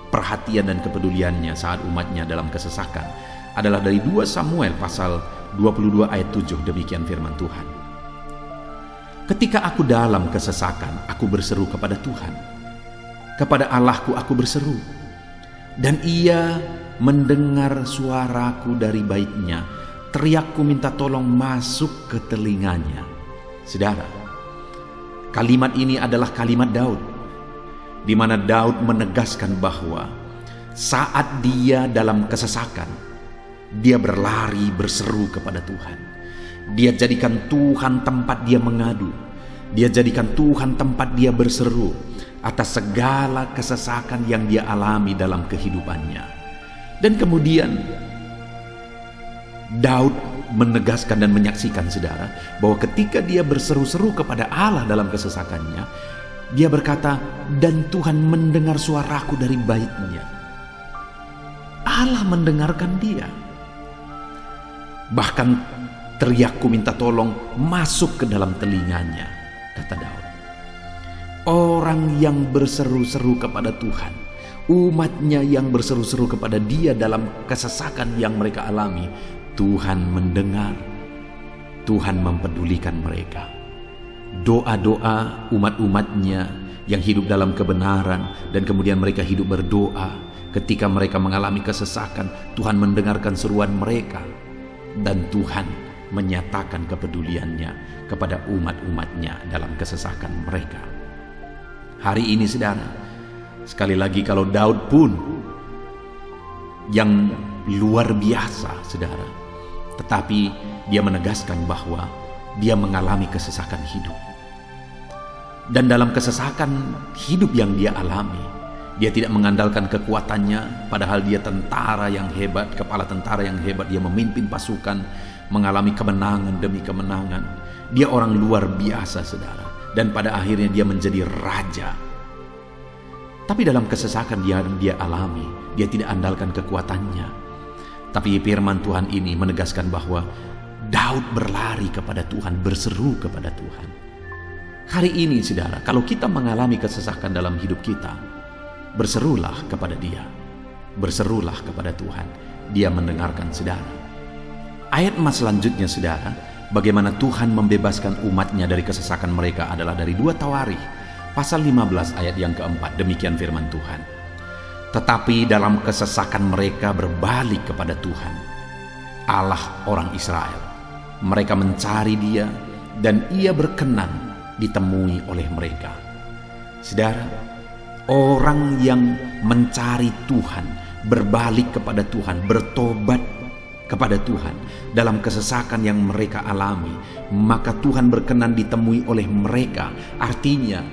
perhatian dan kepeduliannya saat umatnya dalam kesesakan, adalah dari 2 Samuel pasal 22 ayat 7. Demikian firman Tuhan. Ketika aku dalam kesesakan, aku berseru kepada Tuhan. Kepada Allahku aku berseru, dan Ia mendengar suaraku dari baitnya. Teriakku minta tolong masuk ke telinganya. Saudara, kalimat ini adalah kalimat Daud, di mana Daud menegaskan bahwa saat dia dalam kesesakan, dia berlari berseru kepada Tuhan. Dia jadikan Tuhan tempat dia mengadu. Dia jadikan Tuhan tempat dia berseru atas segala kesesakan yang dia alami dalam kehidupannya. Dan kemudian Daud menegaskan dan menyaksikan saudara bahwa ketika dia berseru-seru kepada Allah dalam kesesakannya, dia berkata, dan Tuhan mendengar suaraku dari baitnya. Allah mendengarkan dia. Bahkan teriakku minta tolong masuk ke dalam telinganya, kata Daud. Orang yang berseru-seru kepada Tuhan, umatnya yang berseru-seru kepada dia dalam kesesakan yang mereka alami, Tuhan mendengar, Tuhan mempedulikan mereka. Doa-doa umat-umatnya yang hidup dalam kebenaran, dan kemudian mereka hidup berdoa ketika mereka mengalami kesesakan, Tuhan mendengarkan seruan mereka, dan Tuhan menyatakan kepeduliannya kepada umat-umatnya dalam kesesakan mereka. Hari ini saudara, sekali lagi kalau Daud pun yang luar biasa saudara, tetapi dia menegaskan bahwa dia mengalami kesesakan hidup. Dan dalam kesesakan hidup yang dia alami, dia tidak mengandalkan kekuatannya, padahal dia tentara yang hebat, kepala tentara yang hebat. Dia memimpin pasukan, mengalami kemenangan demi kemenangan. Dia orang luar biasa saudara, dan pada akhirnya dia menjadi raja. Tapi dalam kesesakan dia alami, dia tidak andalkan kekuatannya. Tapi firman Tuhan ini menegaskan bahwa Daud berlari kepada Tuhan, berseru kepada Tuhan. Hari ini saudara, kalau kita mengalami kesesakan dalam hidup kita, berserulah kepada Dia, berserulah kepada Tuhan. Dia mendengarkan saudara. Ayat emas selanjutnya saudara, bagaimana Tuhan membebaskan umatnya dari kesesakan mereka adalah dari 2 Tawarikh pasal 15 ayat yang keempat. Demikian firman Tuhan. Tetapi dalam kesesakan mereka berbalik kepada Tuhan, Allah orang Israel. Mereka mencari Dia, dan Ia berkenan ditemui oleh mereka. Saudara, orang yang mencari Tuhan, berbalik kepada Tuhan, bertobat kepada Tuhan dalam kesesakan yang mereka alami, maka Tuhan berkenan ditemui oleh mereka. Artinya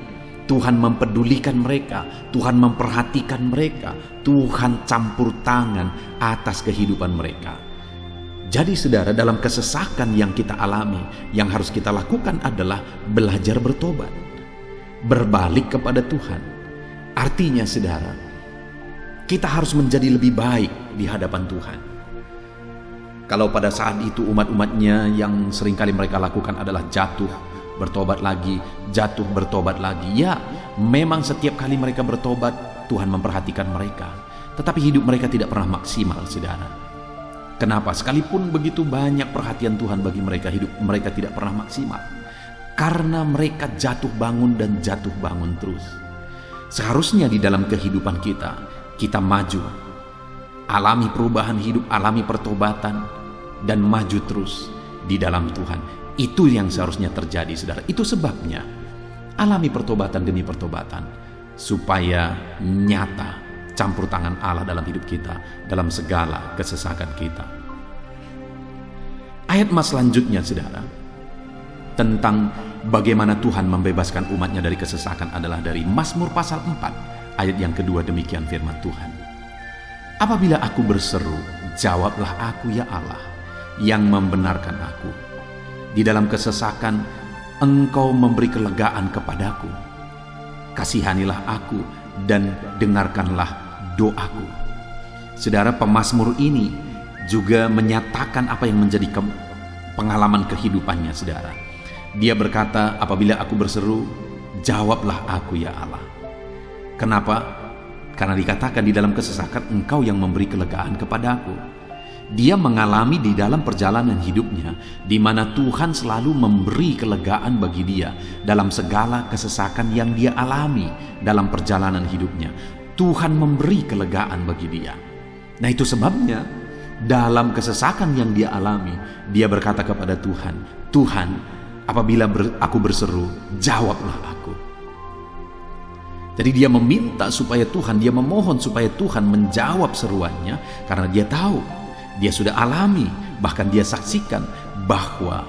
Tuhan mempedulikan mereka, Tuhan memperhatikan mereka, Tuhan campur tangan atas kehidupan mereka. Jadi saudara, dalam kesesakan yang kita alami, yang harus kita lakukan adalah belajar bertobat, berbalik kepada Tuhan. Artinya saudara, kita harus menjadi lebih baik di hadapan Tuhan. Kalau pada saat itu umat-umatnya yang seringkali mereka lakukan adalah jatuh, bertobat lagi, jatuh, bertobat lagi. Ya, memang setiap kali mereka bertobat, Tuhan memperhatikan mereka. Tetapi hidup mereka tidak pernah maksimal, saudara. Kenapa? Sekalipun begitu banyak perhatian Tuhan bagi mereka, hidup mereka tidak pernah maksimal. Karena mereka jatuh bangun dan jatuh bangun terus. Seharusnya di dalam kehidupan kita maju, alami perubahan hidup, alami pertobatan, dan maju terus di dalam Tuhan. Itu yang seharusnya terjadi, saudara. Itu sebabnya alami pertobatan demi pertobatan, supaya nyata campur tangan Allah dalam hidup kita, dalam segala kesesakan kita. Ayat mas selanjutnya, saudara, tentang bagaimana Tuhan membebaskan umatnya dari kesesakan adalah dari Mazmur pasal 4 ayat yang kedua. Demikian firman Tuhan, apabila aku berseru, jawablah aku ya Allah, yang membenarkan aku. Di dalam kesesakan Engkau memberi kelegaan kepadaku. Kasihanilah aku dan dengarkanlah doaku. Saudara, pemazmur ini juga menyatakan apa yang menjadi pengalaman kehidupannya, saudara. Dia berkata, apabila aku berseru, jawablah aku ya Allah. Kenapa? Karena dikatakan di dalam kesesakan Engkau yang memberi kelegaan kepadaku. Dia mengalami di dalam perjalanan hidupnya, di mana Tuhan selalu memberi kelegaan bagi dia dalam segala kesesakan yang dia alami dalam perjalanan hidupnya. Tuhan memberi kelegaan bagi dia. Nah, itu sebabnya dalam kesesakan yang dia alami, dia berkata kepada Tuhan, Tuhan, apabila aku berseru, jawablah aku. Jadi dia meminta supaya Tuhan, dia memohon supaya Tuhan menjawab seruannya, karena dia tahu, dia sudah alami, bahkan dia saksikan bahwa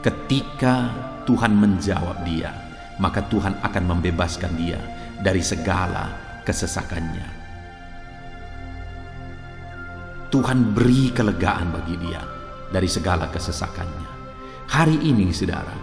ketika Tuhan menjawab dia, maka Tuhan akan membebaskan dia dari segala kesesakannya. Tuhan beri kelegaan bagi dia dari segala kesesakannya. Hari ini, saudara,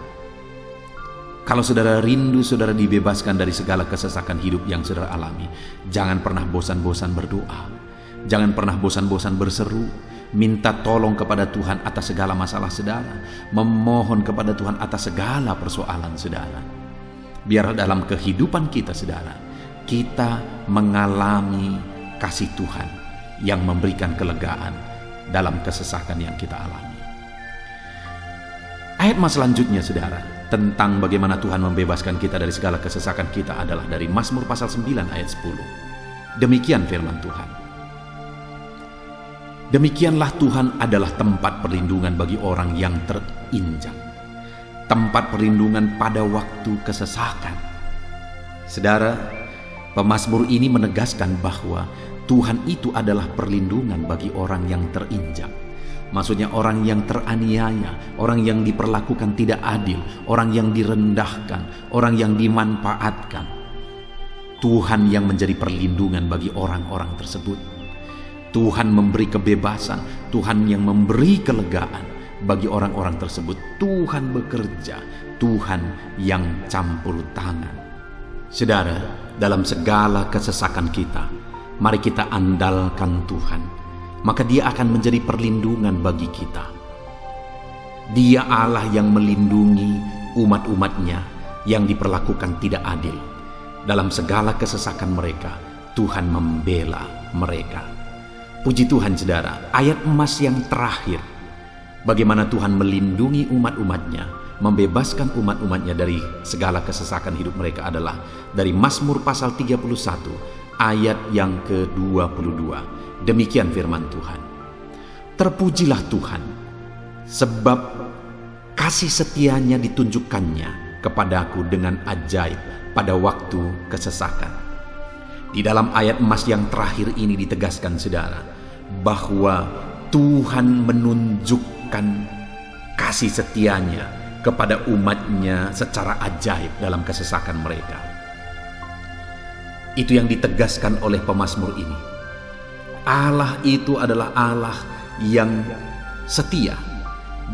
kalau saudara rindu saudara dibebaskan dari segala kesesakan hidup yang saudara alami, jangan pernah bosan-bosan berdoa. Jangan pernah bosan-bosan berseru, minta tolong kepada Tuhan atas segala masalah saudara, memohon kepada Tuhan atas segala persoalan saudara. Biar dalam kehidupan kita, saudara, kita mengalami kasih Tuhan yang memberikan kelegaan dalam kesesakan yang kita alami. Ayat mas selanjutnya, saudara, tentang bagaimana Tuhan membebaskan kita dari segala kesesakan kita adalah dari Mazmur pasal 9 ayat 10. Demikian firman Tuhan, demikianlah Tuhan adalah tempat perlindungan bagi orang yang terinjak, tempat perlindungan pada waktu kesesakan. Saudara, pemazmur ini menegaskan bahwa Tuhan itu adalah perlindungan bagi orang yang terinjak. Maksudnya orang yang teraniaya, orang yang diperlakukan tidak adil, orang yang direndahkan, orang yang dimanfaatkan. Tuhan yang menjadi perlindungan bagi orang-orang tersebut. Tuhan memberi kebebasan, Tuhan yang memberi kelegaan bagi orang-orang tersebut. Tuhan bekerja, Tuhan yang campur tangan. Saudara, dalam segala kesesakan kita, mari kita andalkan Tuhan, maka Dia akan menjadi perlindungan bagi kita. Dia Allah yang melindungi umat-umatnya yang diperlakukan tidak adil. Dalam segala kesesakan mereka, Tuhan membela mereka. Puji Tuhan, saudara, ayat emas yang terakhir, bagaimana Tuhan melindungi umat-umatnya, membebaskan umat-umatnya dari segala kesesakan hidup mereka adalah dari Mazmur pasal 31 ayat yang ke-22. Demikian firman Tuhan, terpujilah Tuhan, sebab kasih setianya ditunjukkannya kepadaku dengan ajaib pada waktu kesesakan. Di dalam ayat emas yang terakhir ini ditegaskan, saudara, bahwa Tuhan menunjukkan kasih setianya kepada umatnya secara ajaib dalam kesesakan mereka. Itu yang ditegaskan oleh pemazmur ini. Allah itu adalah Allah yang setia.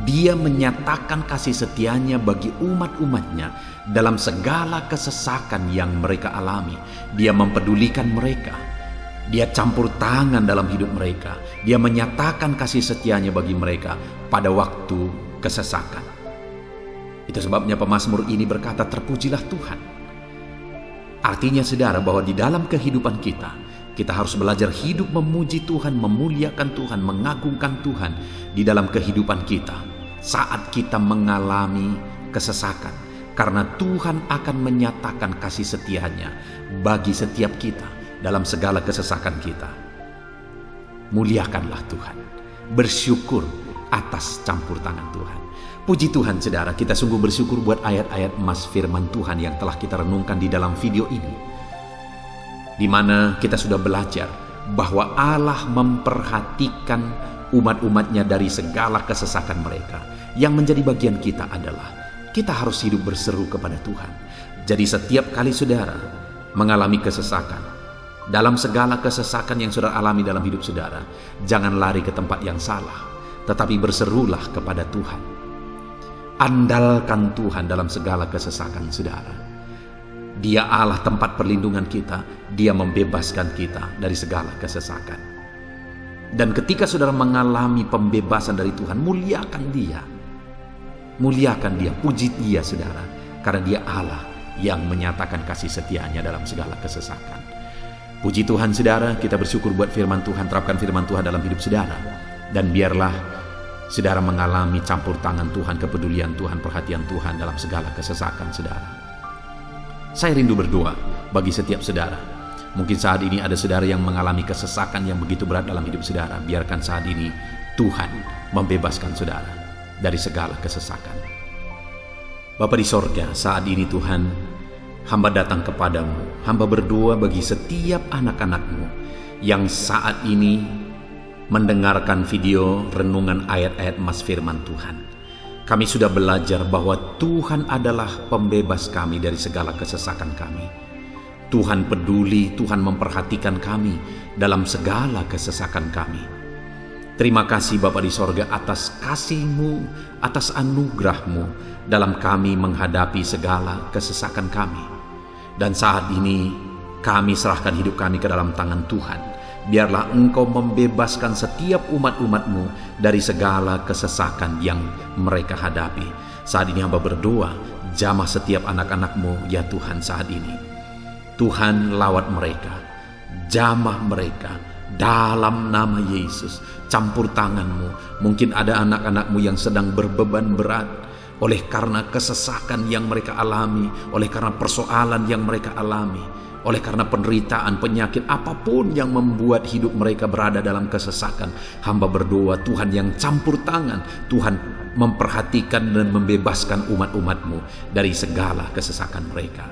Dia menyatakan kasih setianya bagi umat-umatnya dalam segala kesesakan yang mereka alami. Dia mempedulikan mereka. Dia campur tangan dalam hidup mereka. Dia menyatakan kasih setianya bagi mereka pada waktu kesesakan. Itu sebabnya pemazmur ini berkata, terpujilah Tuhan. Artinya, saudara, bahwa di dalam kehidupan kita harus belajar hidup memuji Tuhan, memuliakan Tuhan, mengagungkan Tuhan di dalam kehidupan kita saat kita mengalami kesesakan. Karena Tuhan akan menyatakan kasih setianya bagi setiap kita dalam segala kesesakan kita. Muliakanlah Tuhan, bersyukur atas campur tangan Tuhan. Puji Tuhan saudara, kita sungguh bersyukur buat ayat-ayat emas firman Tuhan yang telah kita renungkan di dalam video ini, di mana kita sudah belajar bahwa Allah memperhatikan umat-umatnya dari segala kesesakan mereka. Yang menjadi bagian kita adalah kita harus hidup berseru kepada Tuhan. Jadi setiap kali saudara mengalami kesesakan, dalam segala kesesakan yang saudara alami dalam hidup saudara, jangan lari ke tempat yang salah, tetapi berserulah kepada Tuhan. Andalkan Tuhan dalam segala kesesakan saudara. Dia Allah tempat perlindungan kita. Dia membebaskan kita dari segala kesesakan. Dan ketika saudara mengalami pembebasan dari Tuhan, muliakan Dia. Muliakan Dia, puji Dia saudara. Karena Dia Allah yang menyatakan kasih setianya dalam segala kesesakan. Puji Tuhan saudara, kita bersyukur buat firman Tuhan. Terapkan firman Tuhan dalam hidup saudara. Dan biarlah saudara mengalami campur tangan Tuhan, kepedulian Tuhan, perhatian Tuhan dalam segala kesesakan saudara. Saya rindu berdoa bagi setiap saudara. Mungkin saat ini ada saudara yang mengalami kesesakan yang begitu berat dalam hidup saudara. Biarkan saat ini Tuhan membebaskan saudara dari segala kesesakan. Bapa di sorga, saat ini Tuhan, hamba datang kepadamu. Hamba berdoa bagi setiap anak-anakmu yang saat ini mendengarkan video renungan ayat-ayat emas firman Tuhan. Kami sudah belajar bahwa Tuhan adalah pembebas kami dari segala kesesakan kami. Tuhan peduli, Tuhan memperhatikan kami dalam segala kesesakan kami. Terima kasih Bapa di sorga atas kasih-Mu, atas anugerah-Mu dalam kami menghadapi segala kesesakan kami. Dan saat ini kami serahkan hidup kami ke dalam tangan Tuhan. Biarlah Engkau membebaskan setiap umat-umat-Mu dari segala kesesakan yang mereka hadapi. Saat ini hamba berdoa, jamah setiap anak-anak-Mu ya Tuhan saat ini. Tuhan lawat mereka, jamah mereka dalam nama Yesus. Campur tangan-Mu. Mungkin ada anak-anak-Mu yang sedang berbeban berat oleh karena kesesakan yang mereka alami, oleh karena persoalan yang mereka alami, oleh karena penderitaan, penyakit, apapun yang membuat hidup mereka berada dalam kesesakan. Hamba berdoa Tuhan yang campur tangan, Tuhan memperhatikan dan membebaskan umat-umat-Mu dari segala kesesakan mereka.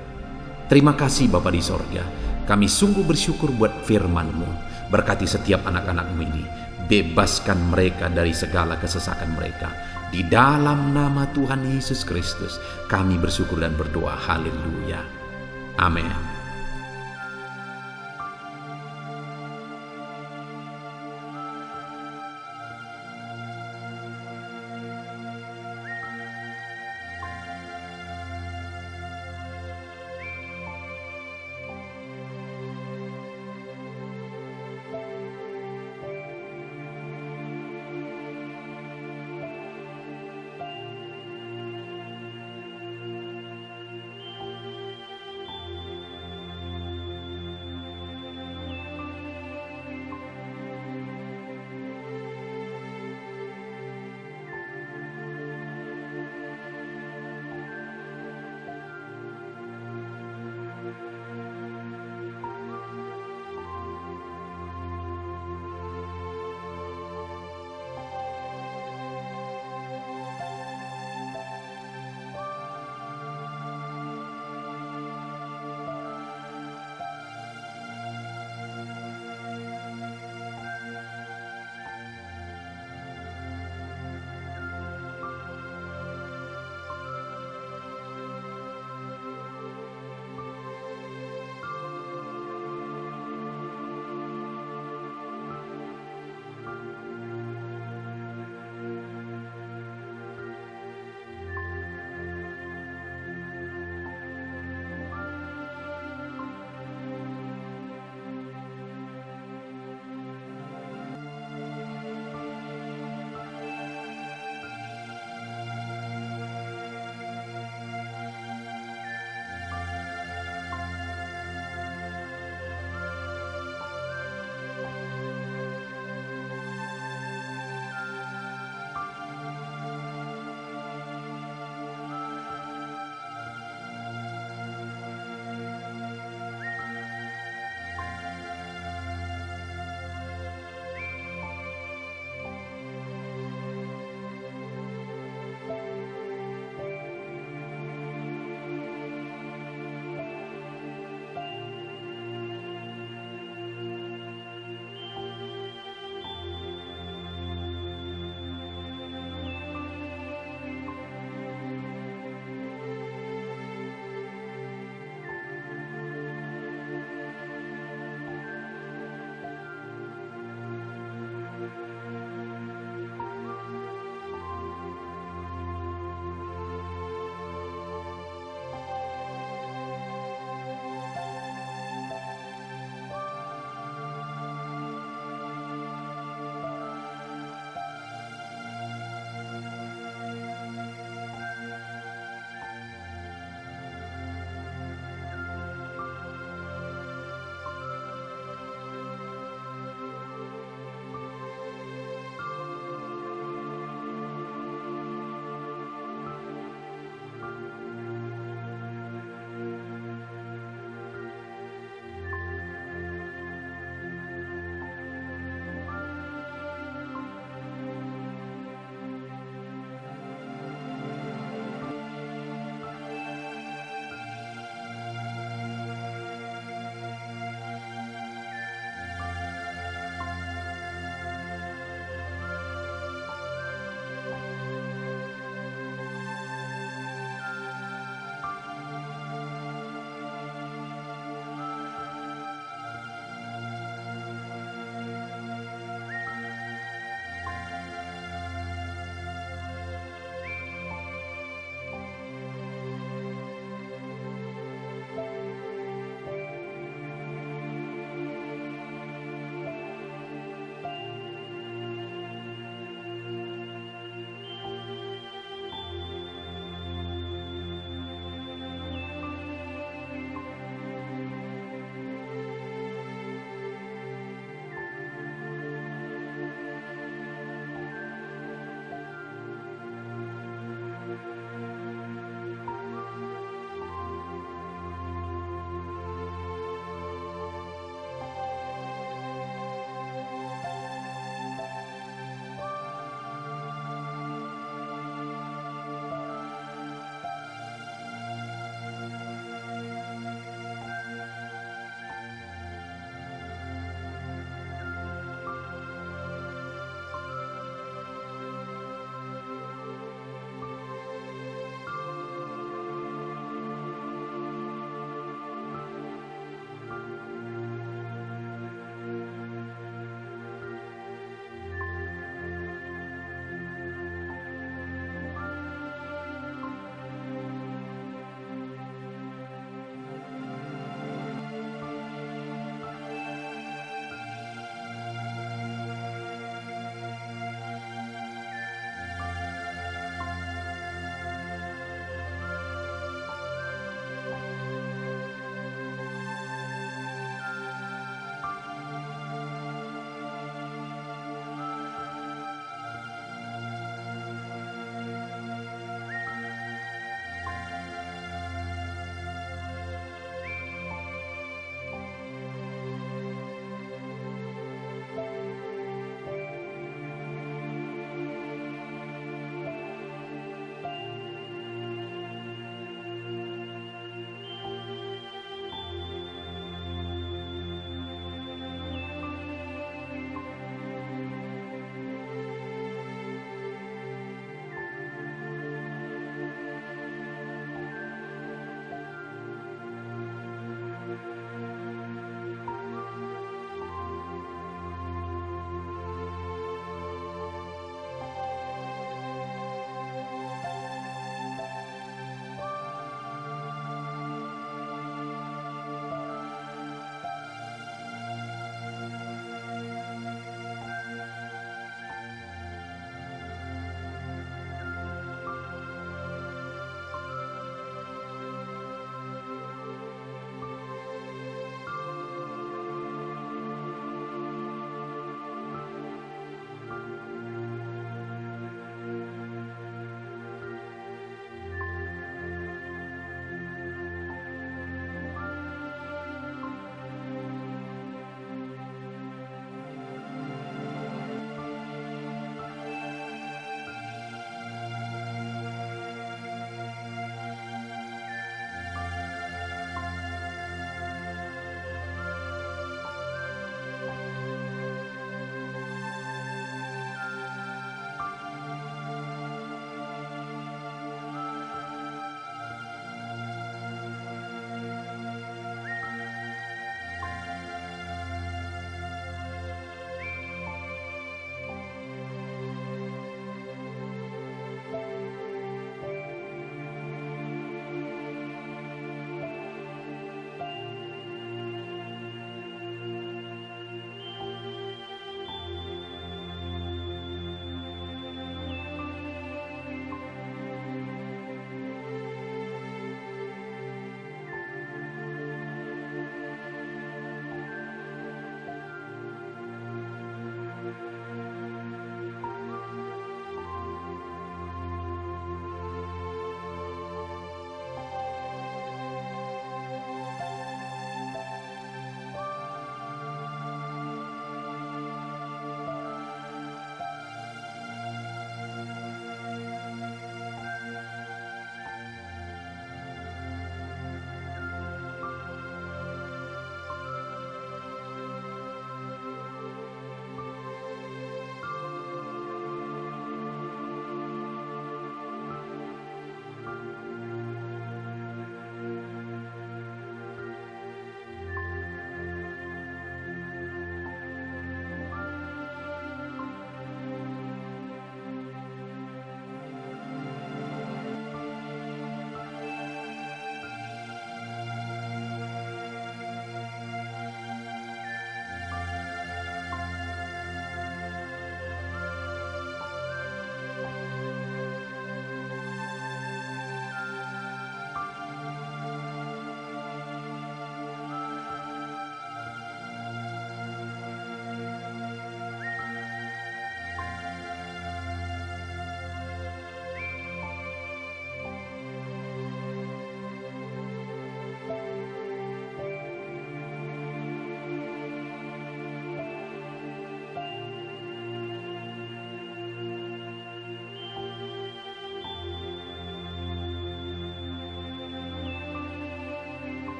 Terima kasih Bapa di sorga. Kami sungguh bersyukur buat firman-Mu. Berkati setiap anak-anak-Mu ini. Bebaskan mereka dari segala kesesakan mereka. Di dalam nama Tuhan Yesus Kristus kami bersyukur dan berdoa. Haleluya. Amin.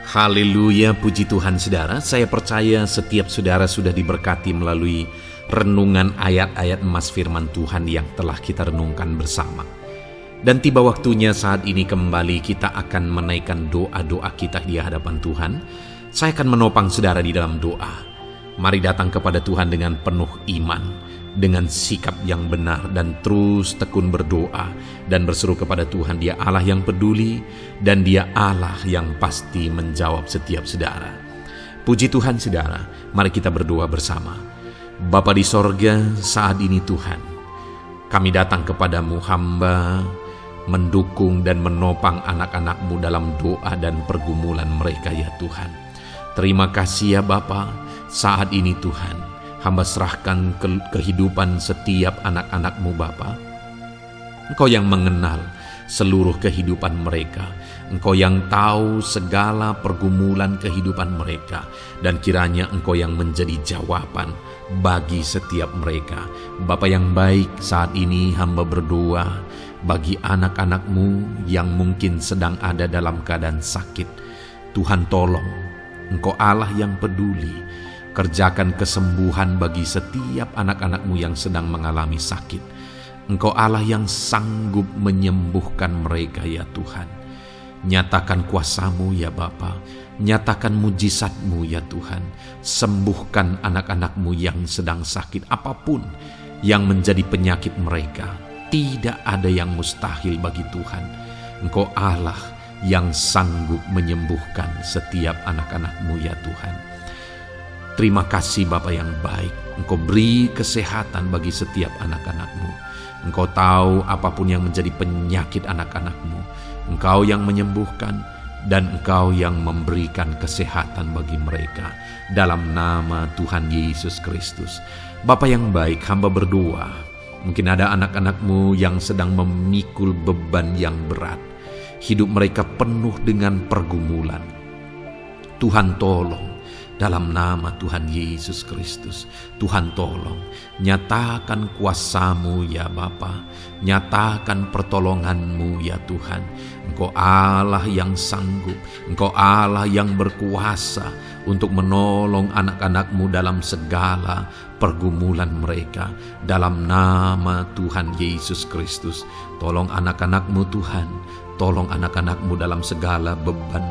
Haleluya, puji Tuhan saudara. Saya percaya setiap saudara sudah diberkati melalui renungan ayat-ayat emas firman Tuhan yang telah kita renungkan bersama. Dan tiba waktunya saat ini kembali kita akan menaikkan doa-doa kita di hadapan Tuhan. Saya akan menopang saudara di dalam doa. Mari datang kepada Tuhan dengan penuh iman, dengan sikap yang benar, dan terus tekun berdoa dan berseru kepada Tuhan. Dia Allah yang peduli dan Dia Allah yang pasti menjawab setiap saudara. Puji Tuhan saudara, mari kita berdoa bersama. Bapa di sorga, saat ini Tuhan, kami datang kepadamu, hamba mendukung dan menopang anak-anak-Mu dalam doa dan pergumulan mereka ya Tuhan. Terima kasih ya Bapa, saat ini Tuhan, hamba serahkan kehidupan setiap anak-anak-Mu Bapa. Engkau yang mengenal seluruh kehidupan mereka. Engkau yang tahu segala pergumulan kehidupan mereka. Dan kiranya Engkau yang menjadi jawaban bagi setiap mereka. Bapa yang baik, saat ini hamba berdoa bagi anak-anak-Mu yang mungkin sedang ada dalam keadaan sakit. Tuhan tolong, Engkau Allah yang peduli. Kerjakan kesembuhan bagi setiap anak-anak-Mu yang sedang mengalami sakit. Engkau Allah yang sanggup menyembuhkan mereka ya Tuhan. Nyatakan kuasa-Mu ya Bapa. Nyatakan mujizat-Mu ya Tuhan. Sembuhkan anak-anak-Mu yang sedang sakit, apapun yang menjadi penyakit mereka. Tidak ada yang mustahil bagi Tuhan. Engkau Allah yang sanggup menyembuhkan setiap anak-anak-Mu ya Tuhan. Terima kasih Bapa yang baik. Engkau beri kesehatan bagi setiap anak-anak-Mu. Engkau tahu apapun yang menjadi penyakit anak-anak-Mu. Engkau yang menyembuhkan dan Engkau yang memberikan kesehatan bagi mereka. Dalam nama Tuhan Yesus Kristus. Bapa yang baik, hamba berdoa. Mungkin ada anak-anak-Mu yang sedang memikul beban yang berat. Hidup mereka penuh dengan pergumulan. Tuhan tolong. Dalam nama Tuhan Yesus Kristus, Tuhan tolong, nyatakan kuasa-Mu ya Bapa, nyatakan pertolongan-Mu ya Tuhan. Engkau Allah yang sanggup, Engkau Allah yang berkuasa untuk menolong anak-anak-Mu dalam segala pergumulan mereka. Dalam nama Tuhan Yesus Kristus, tolong anak-anak-Mu Tuhan. Tolong anak-anak-Mu dalam segala beban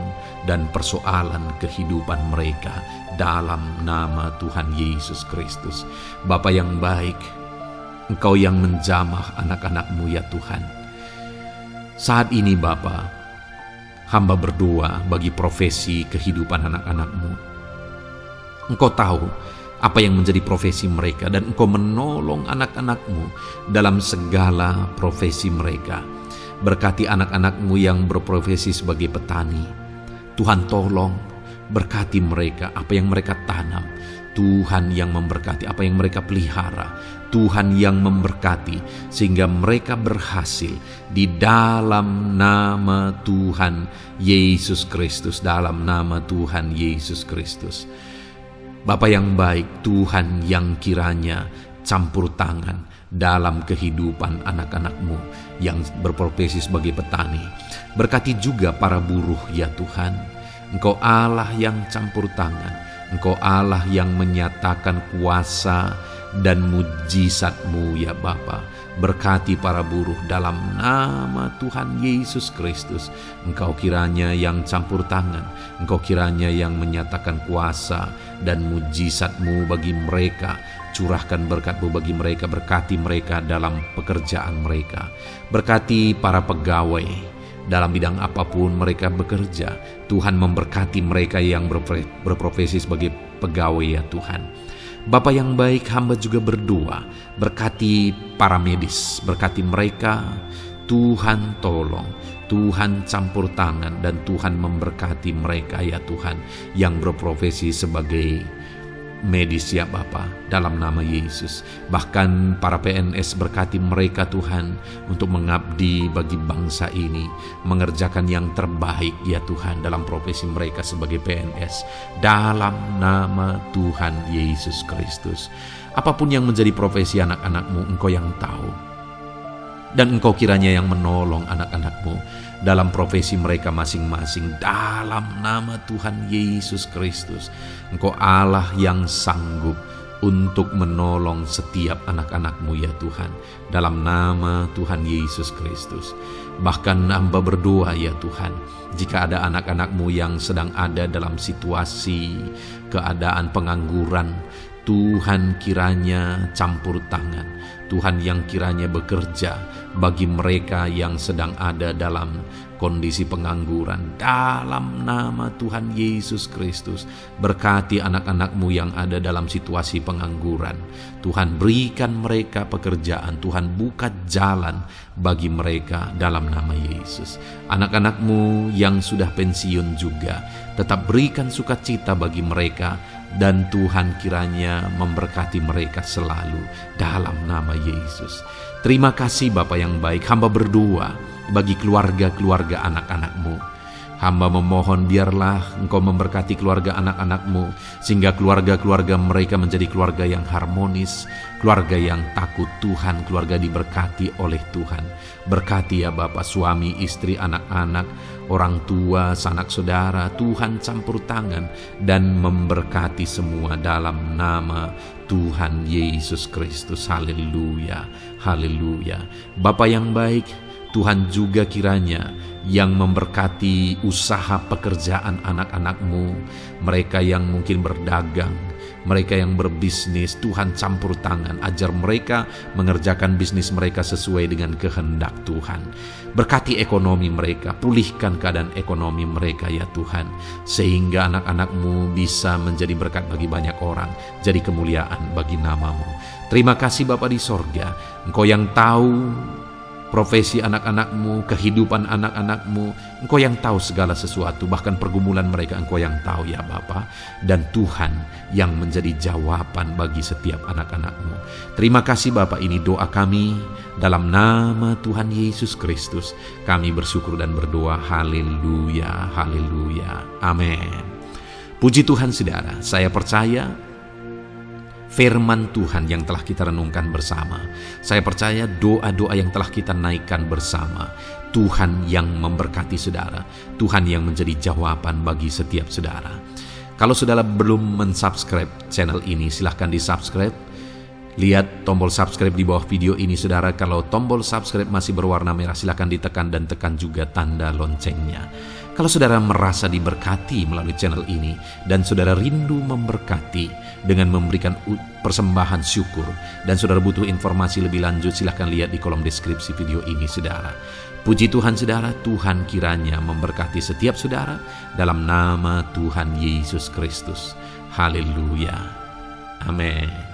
dan persoalan kehidupan mereka. Dalam nama Tuhan Yesus Kristus. Bapa yang baik, Engkau yang menjamah anak-anak-Mu ya Tuhan. Saat ini Bapa, hamba berdoa bagi profesi kehidupan anak-anak-Mu. Engkau tahu apa yang menjadi profesi mereka, dan Engkau menolong anak-anak-Mu dalam segala profesi mereka. Berkati anak-anak-Mu yang berprofesi sebagai petani. Tuhan tolong, berkati mereka apa yang mereka tanam. Tuhan yang memberkati apa yang mereka pelihara. Tuhan yang memberkati sehingga mereka berhasil di dalam nama Tuhan Yesus Kristus. Dalam nama Tuhan Yesus Kristus. Bapa yang baik, Tuhan yang kiranya campur tangan dalam kehidupan anak-anak-Mu yang berprofesi sebagai petani. Berkati juga para buruh ya Tuhan. Engkau Allah yang campur tangan. Engkau Allah yang menyatakan kuasa dan mujizat-Mu ya Bapa. Berkati para buruh dalam nama Tuhan Yesus Kristus. Engkau kiranya yang campur tangan. Engkau kiranya yang menyatakan kuasa dan mujizat-Mu bagi mereka. Curahkan berkat-Mu bagi mereka. Berkati mereka dalam pekerjaan mereka. Berkati para pegawai dalam bidang apapun mereka bekerja. Tuhan memberkati mereka yang berprofesi sebagai pegawai ya Tuhan. Bapa yang baik, hamba juga berdoa. Berkati para medis. Berkati mereka. Tuhan tolong. Tuhan campur tangan dan Tuhan memberkati mereka ya Tuhan yang berprofesi sebagai medis ya Bapa, dalam nama Yesus. Bahkan para PNS, berkati mereka Tuhan untuk mengabdi bagi bangsa ini, mengerjakan yang terbaik ya Tuhan dalam profesi mereka sebagai PNS. Dalam nama Tuhan Yesus Kristus. Apapun yang menjadi profesi anak-anak-Mu, Engkau yang tahu. Dan Engkau kiranya yang menolong anak-anak-Mu dalam profesi mereka masing-masing, dalam nama Tuhan Yesus Kristus. Engkau Allah yang sanggup untuk menolong setiap anak-anak-Mu ya Tuhan, dalam nama Tuhan Yesus Kristus. Bahkan hamba berdoa ya Tuhan, jika ada anak-anak-Mu yang sedang ada dalam situasi keadaan pengangguran, Tuhan kiranya campur tangan, Tuhan yang kiranya bekerja bagi mereka yang sedang ada dalam kondisi pengangguran, dalam nama Tuhan Yesus Kristus. Berkati anak-anak-Mu yang ada dalam situasi pengangguran. Tuhan berikan mereka pekerjaan, Tuhan buka jalan bagi mereka dalam nama Yesus. Anak-anak-Mu yang sudah pensiun juga, tetap berikan sukacita bagi mereka, dan Tuhan kiranya memberkati mereka selalu dalam nama Yesus. Terima kasih Bapa yang baik, hamba berdoa bagi keluarga-keluarga anak-anak-Mu. Hamba memohon biarlah Engkau memberkati keluarga anak-anak-Mu, sehingga keluarga-keluarga mereka menjadi keluarga yang harmonis, keluarga yang takut Tuhan, keluarga diberkati oleh Tuhan. Berkati ya Bapa, suami, istri, anak-anak, orang tua, sanak saudara, Tuhan campur tangan dan memberkati semua dalam nama Tuhan Yesus Kristus. Haleluya, haleluya. Bapa yang baik, Tuhan juga kiranya yang memberkati usaha pekerjaan anak-anak-Mu, mereka yang mungkin berdagang, mereka yang berbisnis. Tuhan campur tangan, ajar mereka mengerjakan bisnis mereka sesuai dengan kehendak Tuhan. Berkati ekonomi mereka, pulihkan keadaan ekonomi mereka ya Tuhan, sehingga anak-anak-Mu bisa menjadi berkat bagi banyak orang, jadi kemuliaan bagi nama-Mu. Terima kasih Bapa di sorga, Engkau yang tahu profesi anak-anak-Mu, kehidupan anak-anak-Mu. Engkau yang tahu segala sesuatu, bahkan pergumulan mereka Engkau yang tahu ya Bapa. Dan Tuhan yang menjadi jawaban bagi setiap anak-anak-Mu. Terima kasih Bapa, ini doa kami dalam nama Tuhan Yesus Kristus. Kami bersyukur dan berdoa. Haleluya, haleluya, amin. Puji Tuhan saudara, saya percaya firman Tuhan yang telah kita renungkan bersama, saya percaya doa-doa yang telah kita naikkan bersama, Tuhan yang memberkati saudara, Tuhan yang menjadi jawaban bagi setiap saudara. Kalau saudara belum mensubscribe channel ini, silahkan di-subscribe. Lihat tombol subscribe di bawah video ini saudara. Kalau tombol subscribe masih berwarna merah, silahkan ditekan dan tekan juga tanda loncengnya. Kalau saudara merasa diberkati melalui channel ini dan saudara rindu memberkati dengan memberikan persembahan syukur, dan saudara butuh informasi lebih lanjut, silahkan lihat di kolom deskripsi video ini saudara. Puji Tuhan saudara, Tuhan kiranya memberkati setiap saudara dalam nama Tuhan Yesus Kristus. Haleluya, amin.